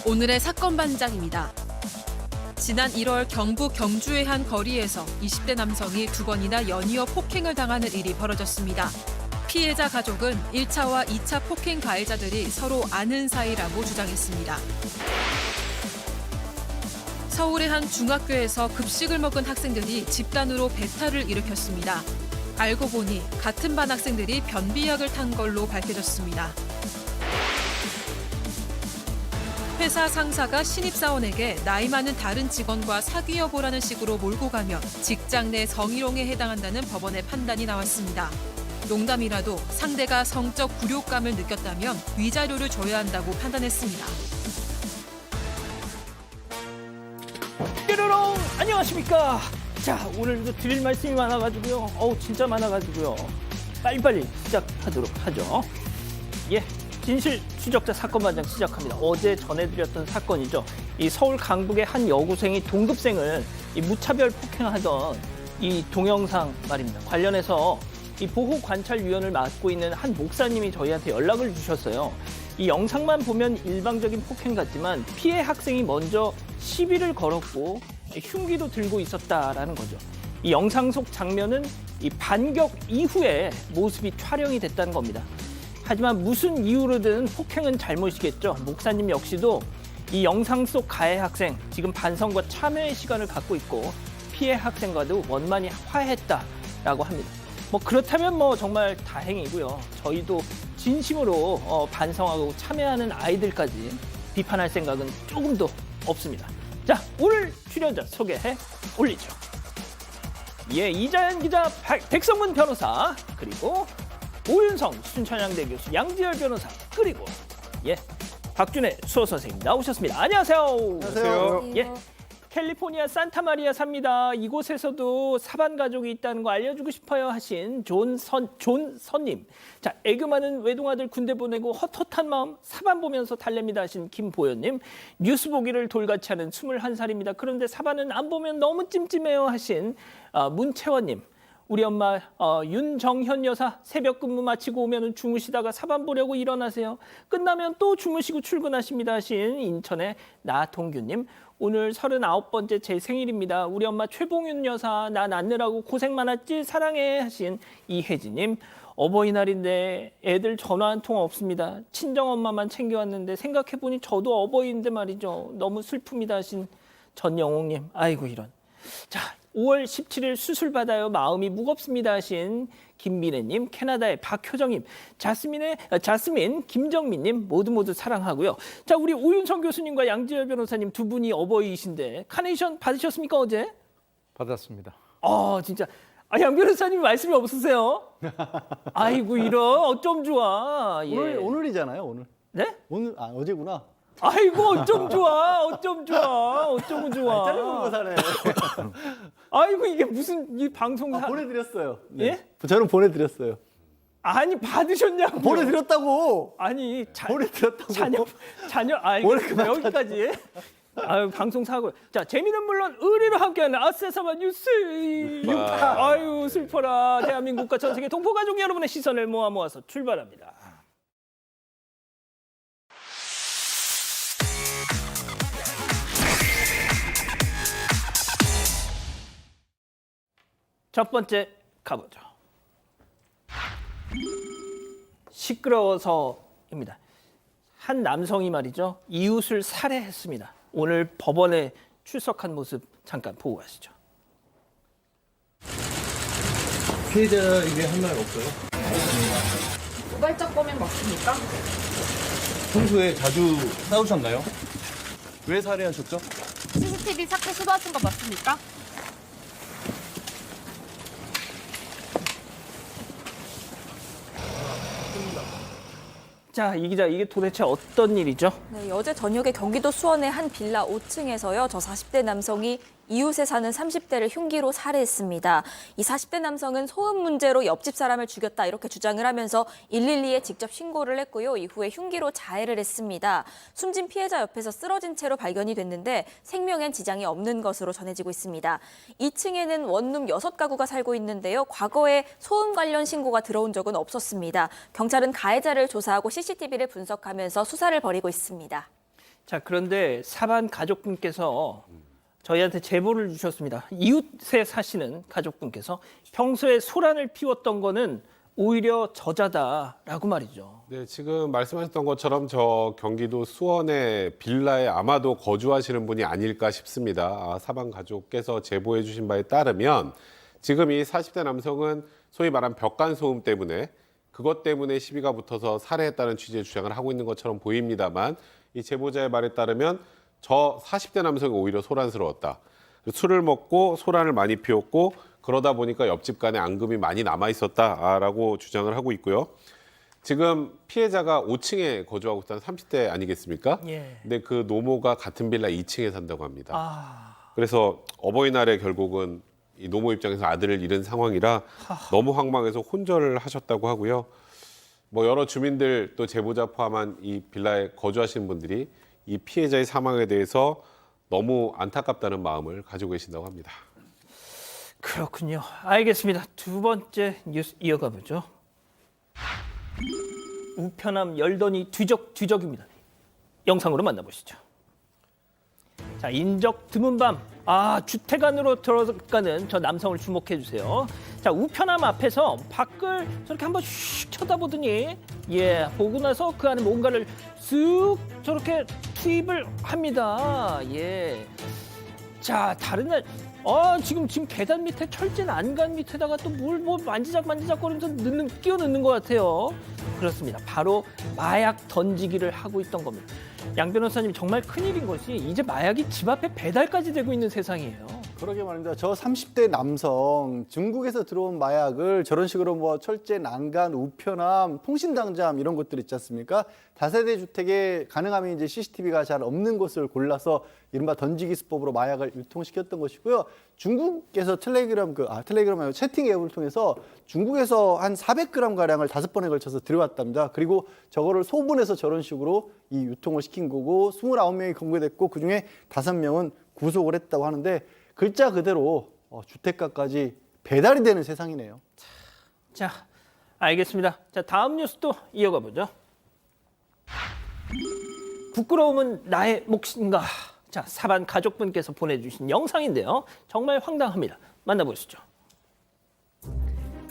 오늘의 사건 반장입니다. 지난 1월 경북 경주의 한 거리에서 20대 남성이 2번이나 연이어 폭행을 당하는 일이 벌어졌습니다. 피해자 가족은 1차와 2차 폭행 가해자들이 서로 아는 사이라고 주장했습니다. 서울의 한 중학교에서 급식을 먹은 학생들이 집단으로 배탈을 일으켰습니다. 알고 보니 같은 반 학생들이 변비약을 탄 걸로 밝혀졌습니다. 회사 상사가 신입사원에게 나이 많은 다른 직원과 사귀어 보라는 식으로 몰고 가면 직장 내 성희롱에 해당한다는 법원의 판단이 나왔습니다. 농담이라도 상대가 성적 굴욕감을 느꼈다면 위자료를 줘야 한다고 판단했습니다. 뾰로롱 안녕하십니까. 자, 오늘도 드릴 말씀이 많아가지고요. 진짜 많아가지고요. 빨리빨리 시작하도록 하죠. 예, 진실 추적자 사건 반장 시작합니다. 어제 전해드렸던 사건이죠. 이 서울 강북의 한 여고생이 동급생을 이 무차별 폭행하던 이 동영상 말입니다. 관련해서 이 보호관찰위원을 맡고 있는 한 목사님이 저희한테 연락을 주셨어요. 이 영상만 보면 일방적인 폭행 같지만 피해 학생이 먼저 시비를 걸었고 흉기도 들고 있었다라는 거죠. 이 영상 속 장면은 이 반격 이후에 모습이 촬영이 됐다는 겁니다. 하지만 무슨 이유로든 폭행은 잘못이겠죠. 목사님 역시도 이 영상 속 가해 학생 지금 반성과 참여의 시간을 갖고 있고 피해 학생과도 원만히 화해했다라고 합니다. 그렇다면 정말 다행이고요. 저희도 진심으로 반성하고 참여하는 아이들까지 비판할 생각은 조금도 없습니다. 자, 오늘 출연자 소개해 올리죠. 예, 이자연 기자, 백성문 변호사, 그리고 오윤성 순천향대 교수, 양지열 변호사, 그리고 박준혜 수호 선생님 나오셨습니다. 안녕하세요. 안녕하세요. 예, 캘리포니아 산타마리아 삽니다. 이곳에서도 사반 가족이 있다는 거 알려주고 싶어요 하신 존선님. 자, 애교 많은 외동아들 군대 보내고 헛헛한 마음 사반 보면서 달랩니다 하신 김보현님. 뉴스 보기를 돌같이 하는 21살입니다. 그런데 사반은 안 보면 너무 찜찜해요 하신 문채원님. 우리 엄마 윤정현 여사 새벽 근무 마치고 오면 주무시다가 사반 보려고 일어나세요. 끝나면 또 주무시고 출근하십니다 하신 인천의 나동규님. 오늘 39번째 제 생일입니다. 우리 엄마 최봉윤 여사 나 낳느라고 고생 많았지 사랑해 하신 이혜진님. 어버이날인데 애들 전화 한 통 없습니다. 친정엄마만 챙겨왔는데 생각해보니 저도 어버이인데 말이죠. 너무 슬픕니다 하신 전영옥님. 아이고 이런. 자, 5월 17일 수술 받아요. 마음이 무겁습니다 하신 김미래님, 캐나다의 박효정님, 자스민, 김정민님 모두 사랑하고요. 자, 우리 오윤성 교수님과 양지열 변호사님 두 분이 어버이이신데 카네이션 받으셨습니까 어제? 받았습니다. 진짜. 양 변호사님 말씀이 없으세요? 아이고 이런 어쩜 좋아. 예. 오늘이잖아요 오늘. 네? 오늘 어제구나. 아이고 어쩜 좋으면 좋아. 짧은 거 사네. 아이고 이게 무슨 이 방송사 보내드렸어요. 네. 예? 저는 보내드렸어요. 아니 받으셨냐고. 보내드렸다고. 아니 보내드렸다고. 자녀 여기까지. 아유 방송 사고. 자, 재미는 물론 의리로 함께하는 아세사바 뉴스 6파. 아유 슬퍼라. 대한민국과 전 세계 동포 가족 여러분의 시선을 모아서 출발합니다. 첫 번째 가보죠. 시끄러워서입니다. 한 남성이 말이죠. 이웃을 살해했습니다. 오늘 법원에 출석한 모습 잠깐 보고 가시죠. 피해자에게 한 말 없어요? 우발적 범행 맞습니까? 평소에 자주 싸우셨나요? 왜 살해하셨죠? CCTV 삭제 시도하신 거 맞습니까? 자, 이 기자, 이게 도대체 어떤 일이죠? 네, 어제 저녁에 경기도 수원의 한 빌라 5층에서요. 저 40대 남성이 이웃에 사는 30대를 흉기로 살해했습니다. 이 40대 남성은 소음 문제로 옆집 사람을 죽였다 이렇게 주장을 하면서 112에 직접 신고를 했고요. 이후에 흉기로 자해를 했습니다. 숨진 피해자 옆에서 쓰러진 채로 발견이 됐는데 생명엔 지장이 없는 것으로 전해지고 있습니다. 2층에는 원룸 6가구가 살고 있는데요. 과거에 소음 관련 신고가 들어온 적은 없었습니다. 경찰은 가해자를 조사하고 CCTV를 분석하면서 수사를 벌이고 있습니다. 자, 그런데 사반 가족분께서 저희한테 제보를 주셨습니다. 이웃에 사시는 가족분께서 평소에 소란을 피웠던 거는 오히려 저자다라고 말이죠. 네, 지금 말씀하셨던 것처럼 저 경기도 수원의 빌라에 아마도 거주하시는 분이 아닐까 싶습니다. 사방 가족께서 제보해 주신 바에 따르면 지금 이 40대 남성은 소위 말한 벽간소음 때문에 그것 때문에 시비가 붙어서 살해했다는 취지의 주장을 하고 있는 것처럼 보입니다만 이 제보자의 말에 따르면 저 40대 남성이 오히려 소란스러웠다. 술을 먹고 소란을 많이 피웠고 그러다 보니까 옆집 간에 앙금이 많이 남아 있었다라고 주장을 하고 있고요. 지금 피해자가 5층에 거주하고 있다는 30대 아니겠습니까? 예. 근데 그 노모가 같은 빌라 2층에 산다고 합니다. 아, 그래서 어버이날에 결국은 이 노모 입장에서 아들을 잃은 상황이라 너무 황망해서 혼절을 하셨다고 하고요. 뭐 여러 주민들 또 제보자 포함한 이 빌라에 거주하시는 분들이 이 피해자의 사망에 대해서 너무 안타깝다는 마음을 가지고 계신다고 합니다. 그렇군요. 알겠습니다. 두 번째 뉴스 이어가 보죠. 우편함 열더니 뒤적뒤적입니다. 영상으로 만나보시죠. 자, 인적 드문 밤. 주택 안으로 들어가는 저 남성을 주목해 주세요. 자, 우편함 앞에서 밖을 저렇게 한번 슉 쳐다보더니 보고 나서 그 안에 뭔가를 쓱 저렇게 투입을 합니다. 자, 다른 날 지금 계단 밑에 철제 난간 밑에다가 또 뭘 만지작거리면서 끼워 넣는 것 같아요. 그렇습니다. 바로 마약 던지기를 하고 있던 겁니다. 양 변호사님, 정말 큰일인 것이 이제 마약이 집 앞에 배달까지 되고 있는 세상이에요. 그러게 말입니다. 저 30대 남성 중국에서 들어온 마약을 저런 식으로 뭐 철제 난간, 우편함, 통신당잠 이런 것들 있지 않습니까? 다세대 주택에 가능하면 이제 CCTV가 잘 없는 곳을 골라서 이른바 던지기 수법으로 마약을 유통시켰던 것이고요. 중국에서 텔레그램 말고 채팅 앱을 통해서 중국에서 한 400g 가량을 5번에 걸쳐서 들여왔답니다. 그리고 저거를 소분해서 저런 식으로 이 유통을 시킨 거고 29명이 검거됐고 그중에 5명은 구속을 했다고 하는데 글자 그대로 주택가까지 배달이 되는 세상이네요. 자, 알겠습니다. 자, 다음 뉴스도 이어가 보죠. 부끄러움은 나의 몫인가? 자, 사반 가족분께서 보내주신 영상인데요. 정말 황당합니다. 만나보시죠.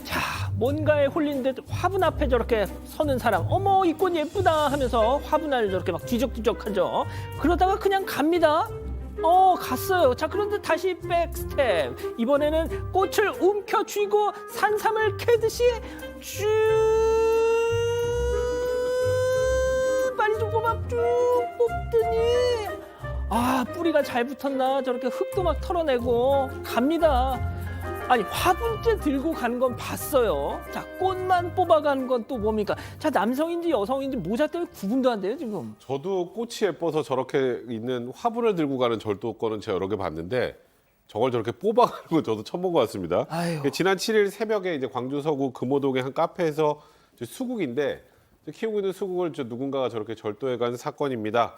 자, 뭔가에 홀린 듯 화분 앞에 저렇게 서는 사람. 어머, 이 꽃 예쁘다 하면서 화분을 저렇게 막 뒤적뒤적하죠. 그러다가 그냥 갑니다. 갔어요. 자, 그런데 다시 백스텝. 이번에는 꽃을 움켜쥐고 산삼을 캐듯이 쭉 빨리 좀 쭉 뽑더니 뿌리가 잘 붙었나 저렇게 흙도 막 털어내고 갑니다. 아니, 화분째 들고 가는 건 봤어요. 자, 꽃만 뽑아가는 건 또 뭡니까? 자, 남성인지 여성인지 모자 때문에 구분도 안 돼요, 지금. 저도 꽃이 예뻐서 저렇게 있는 화분을 들고 가는 절도권은 제가 여러 개 봤는데 저걸 저렇게 뽑아가는 건 저도 처음 본 것 같습니다. 아유. 지난 7일 새벽에 이제 광주 서구 금호동의 한 카페에서 수국인데 키우고 있는 수국을 누군가가 저렇게 절도해간 사건입니다.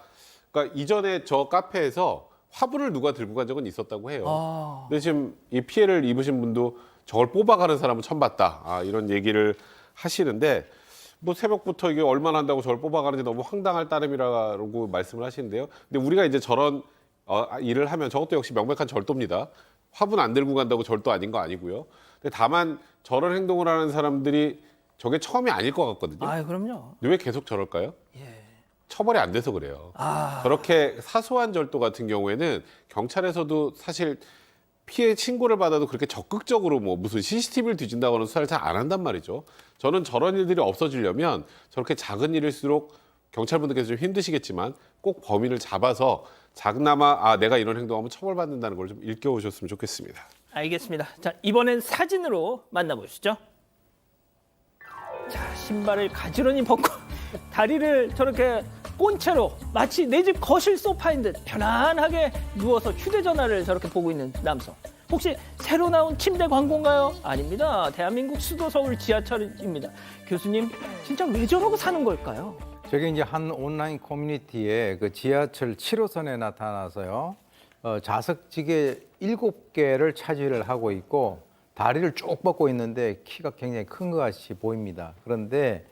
그러니까 이전에 저 카페에서 화분을 누가 들고 간 적은 있었다고 해요. 근데 지금 이 피해를 입으신 분도 저걸 뽑아가는 사람은 처음 봤다. 이런 얘기를 하시는데 뭐 새벽부터 이게 얼마나 한다고 저걸 뽑아가는지 너무 황당할 따름이라고 말씀을 하시는데요. 근데 우리가 이제 저런 일을 하면 저것도 역시 명백한 절도입니다. 화분 안 들고 간다고 절도 아닌 거 아니고요. 근데 다만 저런 행동을 하는 사람들이 저게 처음이 아닐 것 같거든요. 그럼요. 근데 왜 계속 저럴까요? 처벌이 안 돼서 그래요. 저렇게 사소한 절도 같은 경우에는 경찰에서도 사실 피해 신고를 받아도 그렇게 적극적으로 뭐 무슨 CCTV를 뒤진다거나 수사를 잘 안 한단 말이죠. 저는 저런 일들이 없어지려면 저렇게 작은 일일수록 경찰분들께서 좀 힘드시겠지만 꼭 범인을 잡아서 작나마 내가 이런 행동하면 처벌받는다는 걸 좀 일깨우셨으면 좋겠습니다. 알겠습니다. 자, 이번엔 사진으로 만나보시죠. 자, 신발을 가지런히 벗고 다리를 저렇게 꼰채로 마치 내 집 거실 소파인 듯 편안하게 누워서 휴대전화를 저렇게 보고 있는 남성. 혹시 새로 나온 침대 광고인가요? 아닙니다. 대한민국 수도 서울 지하철입니다. 교수님, 진짜 왜 저러고 사는 걸까요? 저게 이제 한 온라인 커뮤니티에 그 지하철 7호선에 나타나서요. 좌석지게 7개를 차지를 하고 있고 다리를 쭉 뻗고 있는데 키가 굉장히 큰 것 같이 보입니다. 그런데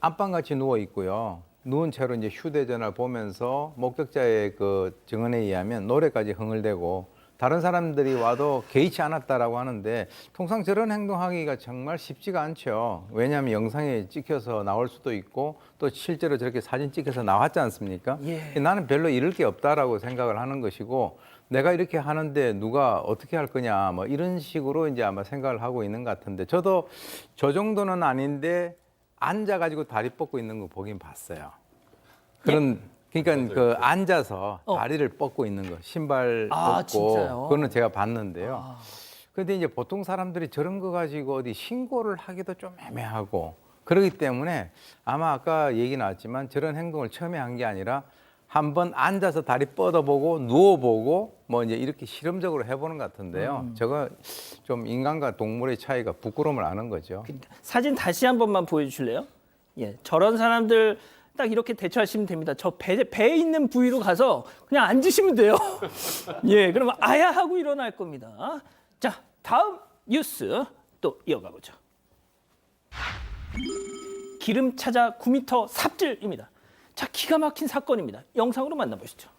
안방같이 누워 있고요. 누운 채로 이제 휴대전화를 보면서 목격자의 그 증언에 의하면 노래까지 흥얼대고 다른 사람들이 와도 개의치 않았다라고 하는데 통상 저런 행동하기가 정말 쉽지가 않죠. 왜냐하면 영상에 찍혀서 나올 수도 있고 또 실제로 저렇게 사진 찍혀서 나왔지 않습니까? 예. 나는 별로 잃을 게 없다라고 생각을 하는 것이고 내가 이렇게 하는데 누가 어떻게 할 거냐 뭐 이런 식으로 이제 아마 생각을 하고 있는 것 같은데 저도 저 정도는 아닌데 앉아가지고 다리 뻗고 있는 거 보긴 봤어요. 그러니까 그 앉아서 다리를 뻗고 있는 거, 신발 벗고 진짜요? 그거는 제가 봤는데요. 그런데 이제 보통 사람들이 저런 거 가지고 어디 신고를 하기도 좀 애매하고 그렇기 때문에 아마 아까 얘기 나왔지만 저런 행동을 처음에 한 게 아니라 한번 앉아서 다리 뻗어보고 누워보고 뭐 이제 이렇게 실험적으로 해보는 것 같은데요. 저거 좀 인간과 동물의 차이가 부끄러움을 아는 거죠. 사진 다시 한 번만 보여주실래요? 예, 저런 사람들 딱 이렇게 대처하시면 됩니다. 저 배에 있는 부위로 가서 그냥 앉으시면 돼요. 예, 그러면 아야 하고 일어날 겁니다. 자, 다음 뉴스 또 이어가 보죠. 기름 찾아 9m 삽질입니다. 자, 기가 막힌 사건입니다. 영상으로 만나보시죠.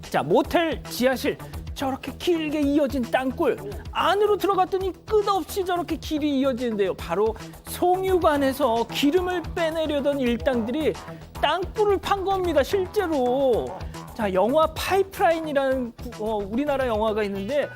자, 모텔 지하실 저렇게 길게 이어진 땅굴 안으로 들어갔더니 끝없이 저렇게 길이 이어지는데요. 바로 송유관에서 기름을 빼내려던 일당들이 땅굴을 판 겁니다. 실제로. 자, 영화 파이프라인이라는 우리나라 영화가 있는데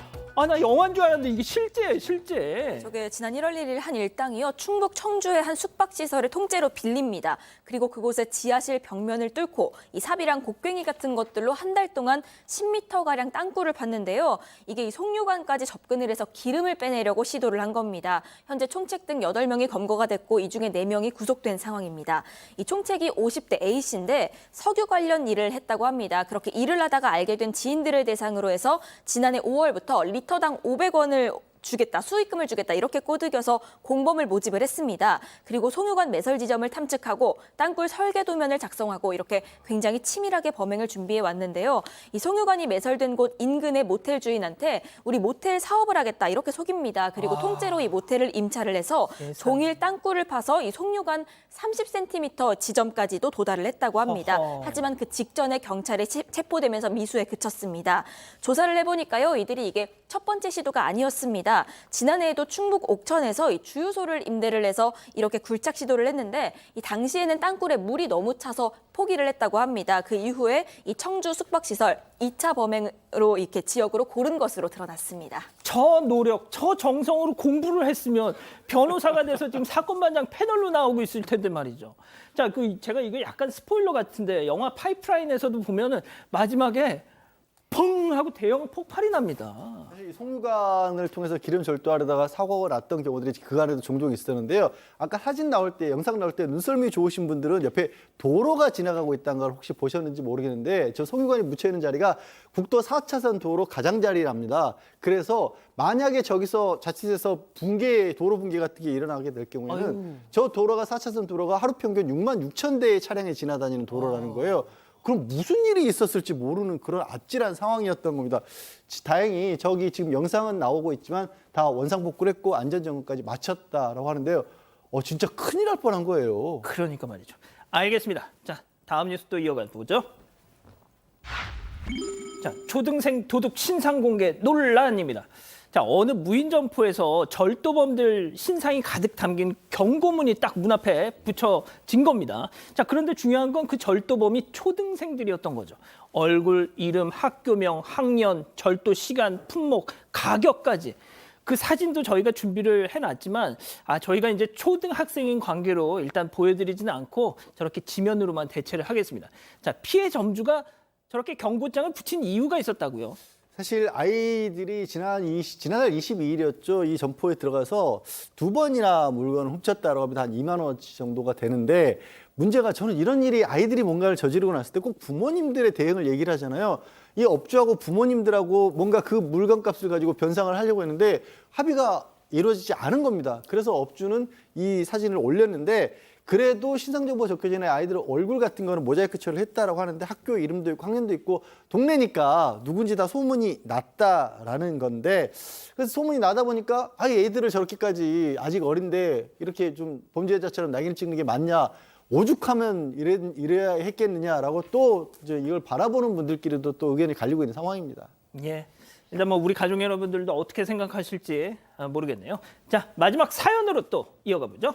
나 영화인 줄 알았는데 이게 실제예요, 실제. 저게 지난 1월 1일 한 일당이요. 충북 청주의 한 숙박시설을 통째로 빌립니다. 그리고 그곳에 지하실 벽면을 뚫고 이 삽이랑 곡괭이 같은 것들로 한 달 동안 10m가량 땅굴을 팠는데요. 이게 이 송유관까지 접근을 해서 기름을 빼내려고 시도를 한 겁니다. 현재 총책 등 8명이 검거가 됐고 이 중에 4명이 구속된 상황입니다. 이 총책이 50대 A씨인데 석유 관련 일을 했다고 합니다. 그렇게 일을 하다가 알게 된 지인들을 대상으로 해서 지난해 5월부터 리터당 500원을 주겠다, 수익금을 주겠다 이렇게 꼬드겨서 공범을 모집을 했습니다. 그리고 송유관 매설 지점을 탐측하고 땅굴 설계 도면을 작성하고 이렇게 굉장히 치밀하게 범행을 준비해 왔는데요. 이 송유관이 매설된 곳 인근의 모텔 주인한테 우리 모텔 사업을 하겠다 이렇게 속입니다. 그리고 통째로 이 모텔을 임차를 해서 종일 땅굴을 파서 이 송유관 30cm 지점까지도 도달을 했다고 합니다. 하지만 그 직전에 경찰에 체포되면서 미수에 그쳤습니다. 조사를 해보니까요, 이들이 이게 첫 번째 시도가 아니었습니다. 지난해에도 충북 옥천에서 이 주유소를 임대를 해서 이렇게 굴착 시도를 했는데 이 당시에는 땅굴에 물이 너무 차서 포기를 했다고 합니다. 그 이후에 이 청주 숙박시설 2차 범행으로 이렇게 지역으로 고른 것으로 드러났습니다. 저 노력, 저 정성으로 공부를 했으면 변호사가 돼서 지금 사건반장 패널로 나오고 있을 텐데 말이죠. 자, 제가 이거 약간 스포일러 같은데 영화 파이프라인에서도 보면은 마지막에 펑 하고 대형 폭발이 납니다. 사실 이 송유관을 통해서 기름 절도하려다가 사고가 났던 경우들이 그간에도 종종 있었는데요. 아까 사진 나올 때, 영상 나올 때 눈썰미 좋으신 분들은 옆에 도로가 지나가고 있다는 걸 혹시 보셨는지 모르겠는데 저 송유관이 묻혀 있는 자리가 국도 4차선 도로 가장자리랍니다. 그래서 만약에 저기서 자칫해서 도로 붕괴 같은 게 일어나게 될 경우에는 저 도로가 4차선 도로가 하루 평균 6만 6천 대의 차량이 지나다니는 도로라는 거예요. 그럼 무슨 일이 있었을지 모르는 그런 아찔한 상황이었던 겁니다. 다행히 저기 지금 영상은 나오고 있지만 다 원상복구를 했고 안전점검까지 마쳤다라고 하는데요. 진짜 큰일 날 뻔한 거예요. 그러니까 말이죠. 알겠습니다. 자, 다음 뉴스 또 이어가 보죠. 자, 초등생 도둑 신상 공개 논란입니다. 자, 어느 무인 점포에서 절도범들 신상이 가득 담긴 경고문이 딱 문 앞에 붙여진 겁니다. 자, 그런데 중요한 건 그 절도범이 초등생들이었던 거죠. 얼굴, 이름, 학교명, 학년, 절도 시간, 품목, 가격까지. 그 사진도 저희가 준비를 해놨지만 저희가 이제 초등학생인 관계로 일단 보여드리지는 않고 저렇게 지면으로만 대체를 하겠습니다. 자, 피해 점주가 저렇게 경고장을 붙인 이유가 있었다고요. 사실 아이들이 지난달 22일이었죠. 이 점포에 들어가서 2번이나 물건을 훔쳤다라고 하면 한 2만 원어치 정도가 되는데 문제가 저는 이런 일이 아이들이 뭔가를 저지르고 났을 때 꼭 부모님들의 대응을 얘기를 하잖아요. 이 업주하고 부모님들하고 뭔가 그 물건값을 가지고 변상을 하려고 했는데 합의가 이루어지지 않은 겁니다. 그래서 업주는 이 사진을 올렸는데 그래도 신상정보가 적혀진 아이들 얼굴 같은 거는 모자이크 처리를 했다라고 하는데 학교 이름도 있고 학년도 있고 동네니까 누군지 다 소문이 났다라는 건데 그래서 소문이 나다 보니까 애들을 저렇게까지 아직 어린데 이렇게 좀 범죄자처럼 낙인을 찍는 게 맞냐 오죽하면 이래야 했겠느냐라고 또 이제 이걸 바라보는 분들끼리도 또 의견이 갈리고 있는 상황입니다. 예. 일단 뭐 우리 가족 여러분들도 어떻게 생각하실지 모르겠네요. 자, 마지막 사연으로 또 이어가 보죠.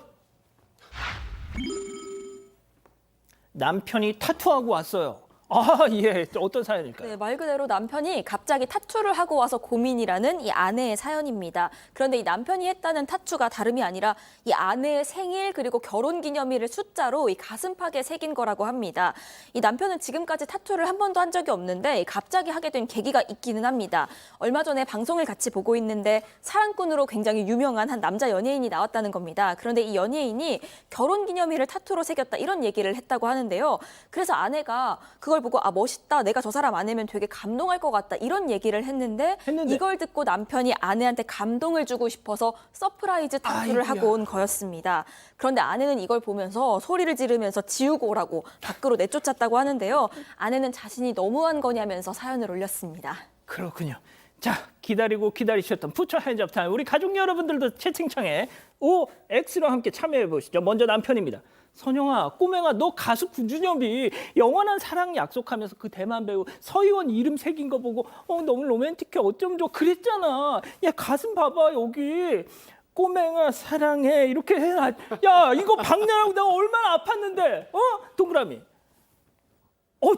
남편이 타투하고 왔어요. 아, 예. 어떤 사연일까요? 네, 말 그대로 남편이 갑자기 타투를 하고 와서 고민이라는 이 아내의 사연입니다. 그런데 이 남편이 했다는 타투가 다름이 아니라 이 아내의 생일 그리고 결혼기념일을 숫자로 이 가슴팍에 새긴 거라고 합니다. 이 남편은 지금까지 타투를 한 번도 한 적이 없는데 갑자기 하게 된 계기가 있기는 합니다. 얼마 전에 방송을 같이 보고 있는데 사랑꾼으로 굉장히 유명한 한 남자 연예인이 나왔다는 겁니다. 그런데 이 연예인이 결혼기념일을 타투로 새겼다 이런 얘기를 했다고 하는데요. 그래서 아내가 그걸 보고 아 멋있다 내가 저 사람 아내면 되게 감동할 것 같다 이런 얘기를 했는데 이걸 듣고 남편이 아내한테 감동을 주고 싶어서 서프라이즈 타투를 하고 온 거였습니다. 그런데 아내는 이걸 보면서 소리를 지르면서 지우고 오라고 밖으로 내쫓았다고 하는데요. 아내는 자신이 너무한 거냐면서 사연을 올렸습니다. 그렇군요. 자, 기다리고 기다리셨던 푸처 핸즈업 타임. 우리 가족 여러분들도 채팅창에 OX로 함께 참여해 보시죠. 먼저 남편입니다. 선영아, 꼬맹아, 너 가수 구준엽이 영원한 사랑 약속하면서 그 대만 배우 서희원 이름 새긴 거 보고 너무 로맨틱해 어쩜 좋아 그랬잖아. 야, 가슴 봐봐 여기. 꼬맹아 사랑해 이렇게 해놔. 야, 이거 박내라고 내가 얼마나 아팠는데. 동그라미.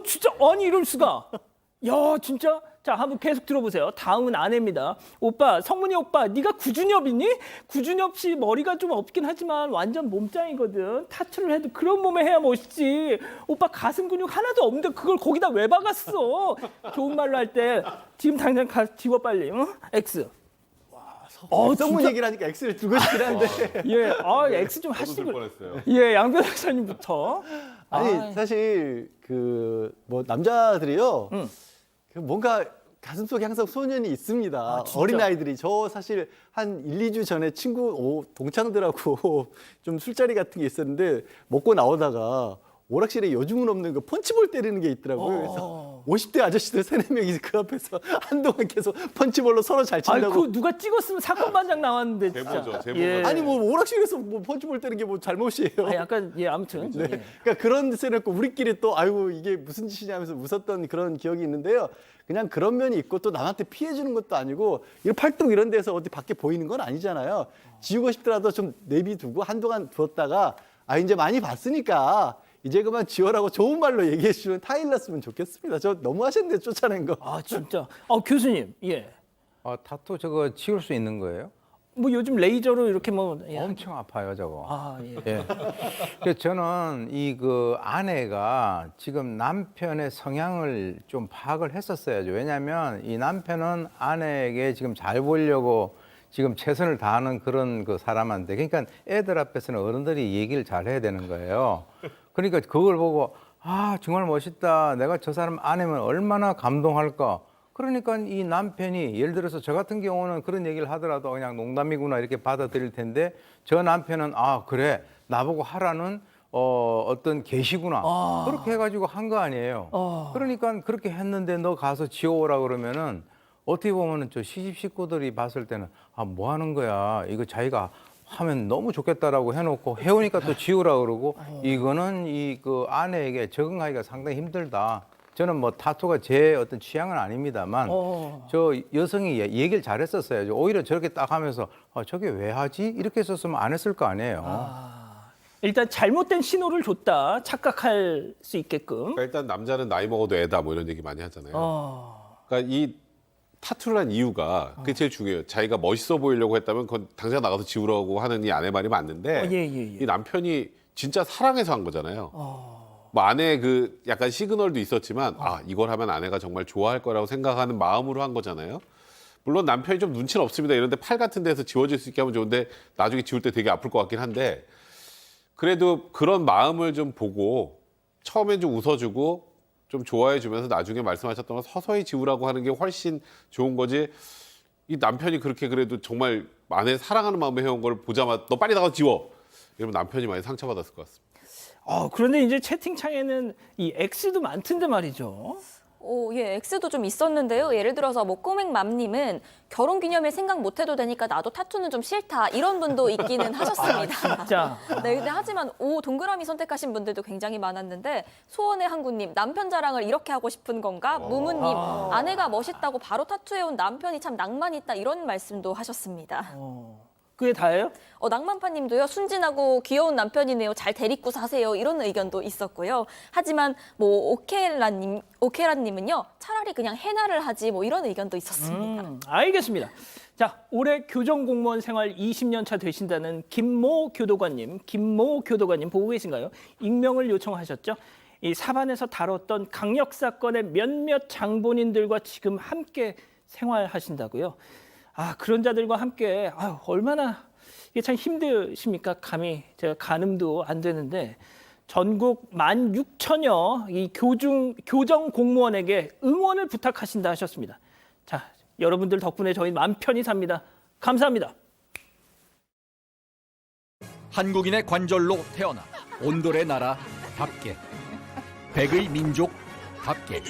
진짜 아니 이럴 수가. 야, 진짜. 자, 한번 계속 들어보세요. 다음은 아내입니다. 오빠, 성문이 오빠, 네가 구준엽이니? 구준엽 씨 머리가 좀 없긴 하지만 완전 몸짱이거든. 타투를 해도 그런 몸에 해야 멋있지. 오빠 가슴 근육 하나도 없는데 그걸 거기다 왜 박았어? 좋은 말로 할 때 지금 당장 지워 빨리. X. 성문 얘기를 하니까 X를 두고 싶긴 한데. 예, X 좀 저도 들 하시고. 뻔했어요. 예, 양 변호사님부터. 아니 사실 그 뭐 남자들이요. 그 뭔가 가슴속에 항상 소년이 있습니다. 진짜? 어린아이들이. 저 사실 한 1, 2주 전에 친구 동창들하고 좀 술자리 같은 게 있었는데 먹고 나오다가 오락실에 여중은 없는 그 펀치볼 때리는 게 있더라고요. 그래서 50대 아저씨들 3-4명이 그 앞에서 한동안 계속 펀치볼로 서로 잘 아니, 친다고. 그 누가 찍었으면 사건 반장 나왔는데 진짜. 제보죠, 제보가. 예. 아니 뭐 오락실에서 뭐 펀치볼 때리는 게 뭐 잘못이에요. 약간 아무튼. 네. 예. 그러니까 그런 데서 했고 우리끼리 또 아이고 이게 무슨 짓이냐 하면서 웃었던 그런 기억이 있는데요. 그냥 그런 면이 있고 또 남한테 피해 주는 것도 아니고 이 팔뚝 이런 데서 어디 밖에 보이는 건 아니잖아요. 지우고 싶더라도 좀 내비두고 한동안 두었다가 이제 많이 봤으니까 이제 그만 지워라고 좋은 말로 얘기해 주는 타일렀으면 좋겠습니다. 저 너무 하셨는데 쫓아낸 거. 진짜. 교수님. 예. 타투 저거 지울 수 있는 거예요? 뭐 요즘 레이저로 이렇게 뭐 엄청 아파요, 저거. 예. 예. 그래서 저는 그 아내가 지금 남편의 성향을 좀 파악을 했었어야죠. 왜냐하면 이 남편은 아내에게 지금 잘 보려고 지금 최선을 다하는 그런 그 사람한테, 그러니까 애들 앞에서는 어른들이 얘기를 잘 해야 되는 거예요. 그러니까 그걸 보고 정말 멋있다. 내가 저 사람 아내면 얼마나 감동할까. 그러니까 이 남편이 예를 들어서 저 같은 경우는 그런 얘기를 하더라도 그냥 농담이구나 이렇게 받아들일 텐데 저 남편은 그래 나보고 하라는 어떤 계시구나 그렇게 해가지고 한 거 아니에요. 그러니까 그렇게 했는데 너 가서 지워오라 그러면은 어떻게 보면은 저 시집 식구들이 봤을 때는 뭐 하는 거야 이거 자기가 하면 너무 좋겠다라고 해놓고 해오니까 또 지우라 그러고 이거는 그 아내에게 적응하기가 상당히 힘들다. 저는 뭐 타투가 제 어떤 취향은 아닙니다만 저 여성이 얘기를 잘했었어요. 오히려 저렇게 딱 하면서 저게 왜 하지? 이렇게 했었으면 안 했을 거 아니에요. 일단 잘못된 신호를 줬다. 착각할 수 있게끔. 그러니까 일단 남자는 나이 먹어도 애다 뭐 이런 얘기 많이 하잖아요. 그러니까 이 타투를 한 이유가 그게 제일 중요해요. 자기가 멋있어 보이려고 했다면 그건 당장 나가서 지우라고 하는 이 아내 말이 맞는데 예. 이 남편이 진짜 사랑해서 한 거잖아요. 뭐 아내의 그 약간 시그널도 있었지만 이걸 하면 아내가 정말 좋아할 거라고 생각하는 마음으로 한 거잖아요. 물론 남편이 좀 눈치는 없습니다. 이런데 팔 같은 데서 지워질 수 있게 하면 좋은데 나중에 지울 때 되게 아플 것 같긴 한데 그래도 그런 마음을 좀 보고 처음엔 좀 웃어주고 좀 좋아해 주면서 나중에 말씀하셨던 건 서서히 지우라고 하는 게 훨씬 좋은 거지. 이 남편이 그렇게 그래도 정말 아내 사랑하는 마음에 해온 걸 보자마자 너 빨리 나가서 지워. 이러면 남편이 많이 상처받았을 것 같습니다. 그런데 이제 채팅창에는 이 X도 많던데 말이죠. 예, X도 좀 있었는데요. 예를 들어서 뭐 꼬맹맘님은 결혼 기념일 생각 못해도 되니까 나도 타투는 좀 싫다 이런 분도 있기는 하셨습니다. 진짜. 네, 근데 하지만 O 동그라미 선택하신 분들도 굉장히 많았는데 소원의 항구님 남편 자랑을 이렇게 하고 싶은 건가? 무무님 아내가 멋있다고 바로 타투해온 남편이 참 낭만 있다 이런 말씀도 하셨습니다. 그게 다예요? 낭만파님도요 순진하고 귀여운 남편이네요. 잘 데리고 사세요. 이런 의견도 있었고요. 하지만 뭐 오케라님은요 차라리 그냥 해나를 하지 뭐 이런 의견도 있었습니다. 알겠습니다. 자, 올해 교정공무원 생활 20년 차 되신다는 김모 교도관님 보고 계신가요? 익명을 요청하셨죠? 이 사반에서 다뤘던 강력 사건의 몇몇 장본인들과 지금 함께 생활하신다고요? 그런 자들과 함께 얼마나 이게 참 힘드십니까? 감히 제가 가늠도 안 되는데 전국 16,000여 이 교정 공무원에게 응원을 부탁하신다 하셨습니다. 자, 여러분들 덕분에 저희 마음 편히 삽니다. 감사합니다. 한국인의 관절로 태어나 온돌의 나라답게 백의 민족답게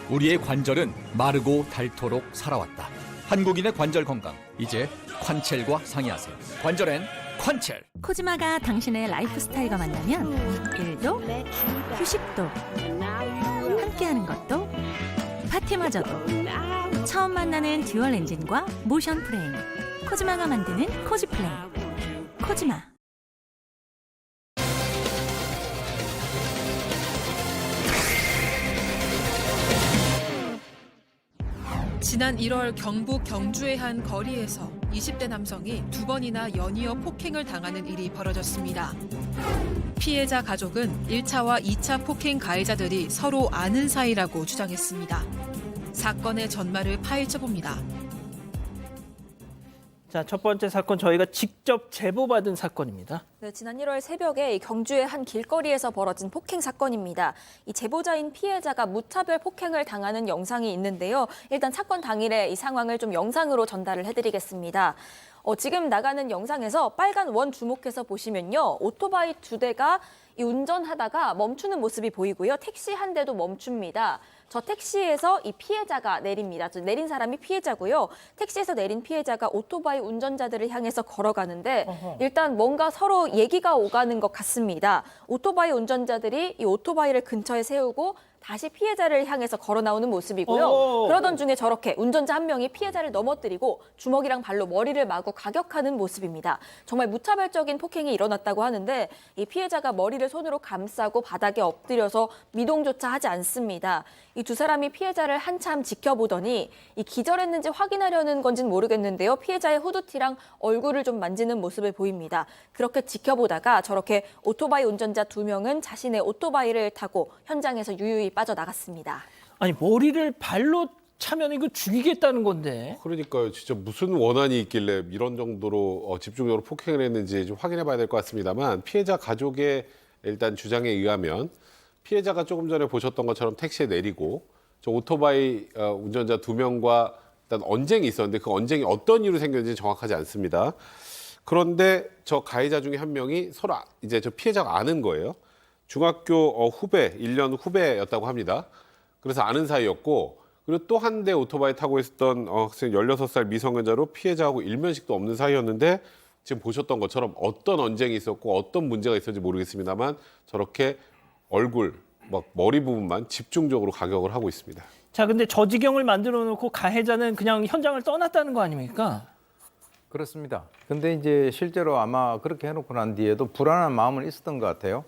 우리의 관절은 마르고 닳도록 살아왔다. 한국인의 관절 건강 이제 콴첼과 상의하세요. 관절엔 콴첼. 코지마가 당신의 라이프 스타일과 만나면 일도 휴식도 함께하는 것도 파티마저도 처음 만나는 듀얼 엔진과 모션 프레임 코지마가 만드는 코지플레이 코지마. 지난 1월 경북 경주의 한 거리에서 20대 남성이 2번이나 연이어 폭행을 당하는 일이 벌어졌습니다. 피해자 가족은 1차와 2차 폭행 가해자들이 서로 아는 사이라고 주장했습니다. 사건의 전말을 파헤쳐 봅니다. 자, 첫 번째 사건 저희가 직접 제보받은 사건입니다. 네, 지난 1월 새벽에 이 경주의 한 길거리에서 벌어진 폭행 사건입니다. 이 제보자인 피해자가 무차별 폭행을 당하는 영상이 있는데요. 일단 사건 당일에 이 상황을 좀 영상으로 전달을 해드리겠습니다. 지금 나가는 영상에서 빨간 원 주목해서 보시면요. 오토바이 2대가 이 운전하다가 멈추는 모습이 보이고요. 택시 한 대도 멈춥니다. 저 택시에서 이 피해자가 내립니다. 내린 사람이 피해자고요. 택시에서 내린 피해자가 오토바이 운전자들을 향해서 걸어가는데 일단 뭔가 서로 얘기가 오가는 것 같습니다. 오토바이 운전자들이 이 오토바이를 근처에 세우고 다시 피해자를 향해서 걸어 나오는 모습이고요. 그러던 중에 저렇게 운전자 한 명이 피해자를 넘어뜨리고 주먹이랑 발로 머리를 마구 가격하는 모습입니다. 정말 무차별적인 폭행이 일어났다고 하는데 이 피해자가 머리를 손으로 감싸고 바닥에 엎드려서 미동조차 하지 않습니다. 이 두 사람이 피해자를 한참 지켜보더니 이 기절했는지 확인하려는 건지는 모르겠는데요. 피해자의 후드티랑 얼굴을 좀 만지는 모습을 보입니다. 그렇게 지켜보다가 저렇게 오토바이 운전자 2명은 자신의 오토바이를 타고 현장에서 유유히 빠져나갔습니다. 아니, 머리를 발로 차면 이거 죽이겠다는 건데. 그러니까요. 진짜 무슨 원한이 있길래 이런 정도로 집중적으로 폭행을 했는지 좀 확인해 봐야 될 것 같습니다만 피해자 가족의 일단 주장에 의하면 피해자가 조금 전에 보셨던 것처럼 택시에 내리고 저 오토바이 운전자 2명과 일단 언쟁이 있었는데 그 언쟁이 어떤 이유로 생겼는지 정확하지 않습니다. 그런데 저 가해자 중에 한 명이 서로 이제 저 피해자가 아는 거예요. 중학교 후배, 1년 후배였다고 합니다. 그래서 아는 사이였고 그리고 또 한 대 오토바이 타고 있었던 학생 16살 미성년자로 피해자하고 일면식도 없는 사이였는데 지금 보셨던 것처럼 어떤 언쟁이 있었고 어떤 문제가 있었는지 모르겠습니다만 저렇게 얼굴, 막 머리 부분만 집중적으로 가격을 하고 있습니다. 자, 근데 저 지경을 만들어 놓고 가해자는 그냥 현장을 떠났다는 거 아닙니까? 그렇습니다. 근데 이제 실제로 아마 그렇게 해놓고 난 뒤에도 불안한 마음은 있었던 것 같아요.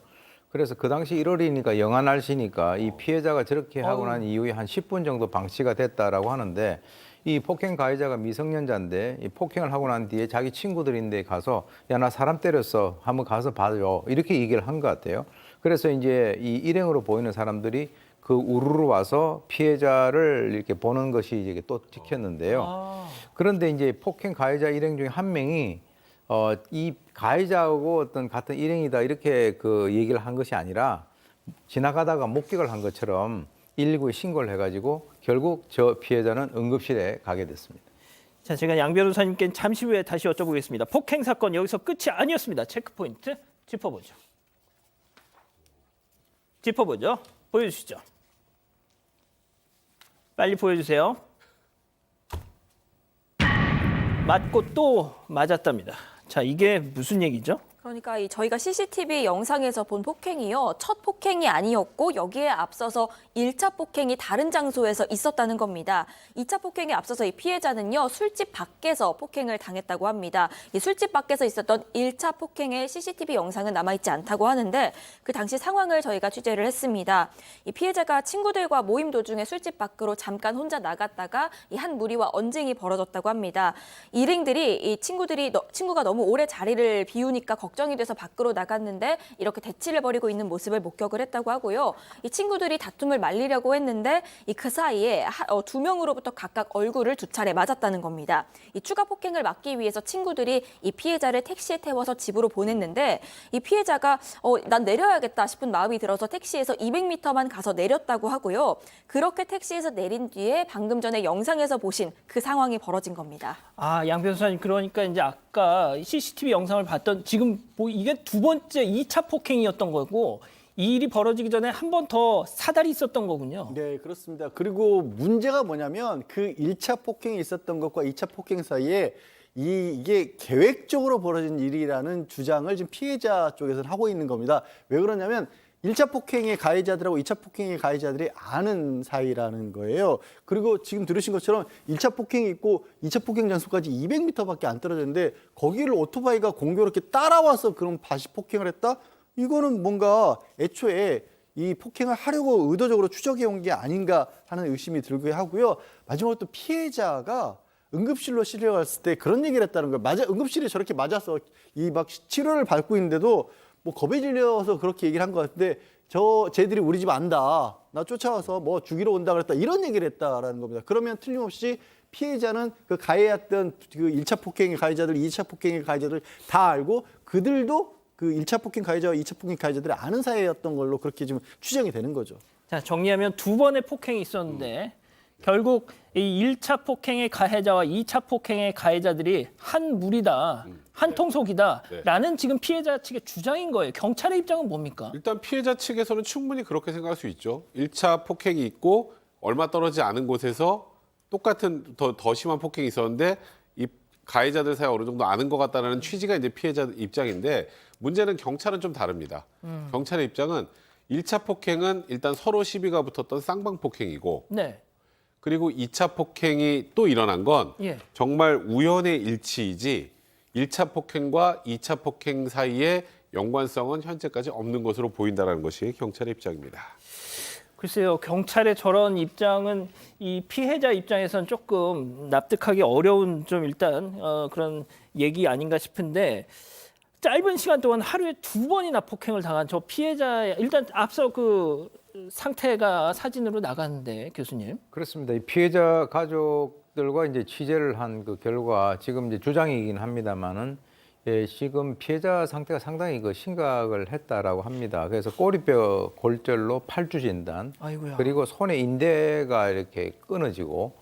그래서 그 당시 1월이니까 영하 날씨니까 이 피해자가 저렇게 하고 난 이후에 한 10분 정도 방치가 됐다라고 하는데 이 폭행 가해자가 미성년자인데 이 폭행을 하고 난 뒤에 자기 친구들인데 가서 야, 나 사람 때렸어. 한번 가서 봐줘. 이렇게 얘기를 한 것 같아요. 그래서 이제 이 일행으로 보이는 사람들이 그 우르르 와서 피해자를 이렇게 보는 것이 이제 또 찍혔는데요. 그런데 이제 폭행 가해자 일행 중에 한 명이 이 가해자하고 어떤 같은 일행이다 이렇게 그 얘기를 한 것이 아니라 지나가다가 목격을 한 것처럼 119에 신고를 해가지고 결국 저 피해자는 응급실에 가게 됐습니다. 자, 제가 양 변호사님께 잠시 후에 다시 여쭤보겠습니다. 폭행 사건 여기서 끝이 아니었습니다. 체크포인트 짚어보죠. 보여주시죠. 빨리 보여주세요. 맞고 또 맞았답니다. 자, 이게 무슨 얘기죠? 그러니까 저희가 CCTV 영상에서 본 폭행이요. 첫 폭행이 아니었고 여기에 앞서서 1차 폭행이 다른 장소에서 있었다는 겁니다. 2차 폭행에 앞서서 이 피해자는요. 술집 밖에서 폭행을 당했다고 합니다. 이 술집 밖에서 있었던 1차 폭행의 CCTV 영상은 남아있지 않다고 하는데 그 당시 상황을 저희가 취재를 했습니다. 이 피해자가 친구들과 모임 도중에 술집 밖으로 잠깐 혼자 나갔다가 이 한 무리와 언쟁이 벌어졌다고 합니다. 일행들이 이 친구가 너무 오래 자리를 비우니까 걱정이 돼서 밖으로 나갔는데 이렇게 대치를 벌이고 있는 모습을 목격을 했다고 하고요. 이 친구들이 다툼을 말리려고 했는데 그 사이에 두 명으로부터 각각 얼굴을 두 차례 맞았다는 겁니다. 이 추가 폭행을 막기 위해서 친구들이 이 피해자를 택시에 태워서 집으로 보냈는데 이 피해자가 난 내려야겠다 싶은 마음이 들어서 택시에서 200m만 가서 내렸다고 하고요. 그렇게 택시에서 내린 뒤에 방금 전에 영상에서 보신 그 상황이 벌어진 겁니다. 아, 양 변호사님, 그러니까 이제 아까 CCTV 영상을 봤던 지금 이게 두 번째 2차 폭행이었던 거고 이 일이 벌어지기 전에 한 번 더 사달이 있었던 거군요. 네, 그렇습니다. 그리고 문제가 뭐냐면 그 1차 폭행이 있었던 것과 2차 폭행 사이에 이게 계획적으로 벌어진 일이라는 주장을 지금 피해자 쪽에서는 하고 있는 겁니다. 왜 그러냐면 1차 폭행의 가해자들하고 2차 폭행의 가해자들이 아는 사이라는 거예요. 그리고 지금 들으신 것처럼 1차 폭행이 있고 2차 폭행 장소까지 200m밖에 안 떨어졌는데 거기를 오토바이가 공교롭게 따라와서 그런 다시 폭행을 했다? 이거는 뭔가 애초에 이 폭행을 하려고 의도적으로 추적해 온 게 아닌가 하는 의심이 들고 하고요. 마지막으로 또 피해자가 응급실로 실려갔을 때 그런 얘기를 했다는 거예요. 응급실에 저렇게 맞아서 이 막 치료를 받고 있는데도 뭐 겁에 질려서 그렇게 얘기를 한 것 같은데 쟤들이 우리 집 안다. 나 쫓아와서 뭐 죽이러 온다 그랬다. 이런 얘기를 했다라는 겁니다. 그러면 틀림없이 피해자는 그 가해했던 그 1차 폭행의 가해자들, 2차 폭행의 가해자들 다 알고 그들도 그 1차 폭행 가해자와 2차 폭행 가해자들이 아는 사이였던 걸로 그렇게 지금 추정이 되는 거죠. 자, 정리하면 두 번의 폭행이 있었는데 결국 이 1차 폭행의 가해자와 2차 폭행의 가해자들이 한 무리다, 한 통속이다라는 지금 피해자 측의 주장인 거예요. 경찰의 입장은 뭡니까? 일단 피해자 측에서는 충분히 그렇게 생각할 수 있죠. 1차 폭행이 있고 얼마 떨어지지 않은 곳에서 똑같은 더 심한 폭행이 있었는데 이 가해자들 사이 어느 정도 아는 것 같다는 취지가 이제 피해자 입장인데 문제는 경찰은 좀 다릅니다. 경찰의 입장은 1차 폭행은 일단 서로 시비가 붙었던 쌍방 폭행이고 네. 그리고 2차 폭행이 또 일어난 건 예. 정말 우연의 일치이지 1차 폭행과 2차 폭행 사이에 연관성은 현재까지 없는 것으로 보인다는 것이 경찰의 입장입니다. 글쎄요, 경찰의 저런 입장은 이 피해자 입장에선 조금 납득하기 어려운 좀 일단 그런 얘기 아닌가 싶은데 짧은 시간 동안 하루에 두 번이나 폭행을 당한 저 피해자 일단 앞서 그 상태가 사진으로 나갔는데 교수님. 그렇습니다. 이 피해자 가족들과 이제 취재를 한 그 결과 지금 이제 주장이긴 합니다만은 지금 피해자 상태가 상당히 심각을 했다라고 합니다. 그래서 꼬리뼈 골절로 팔주 진단, 아이고야. 그리고 손에 인대가 이렇게 끊어지고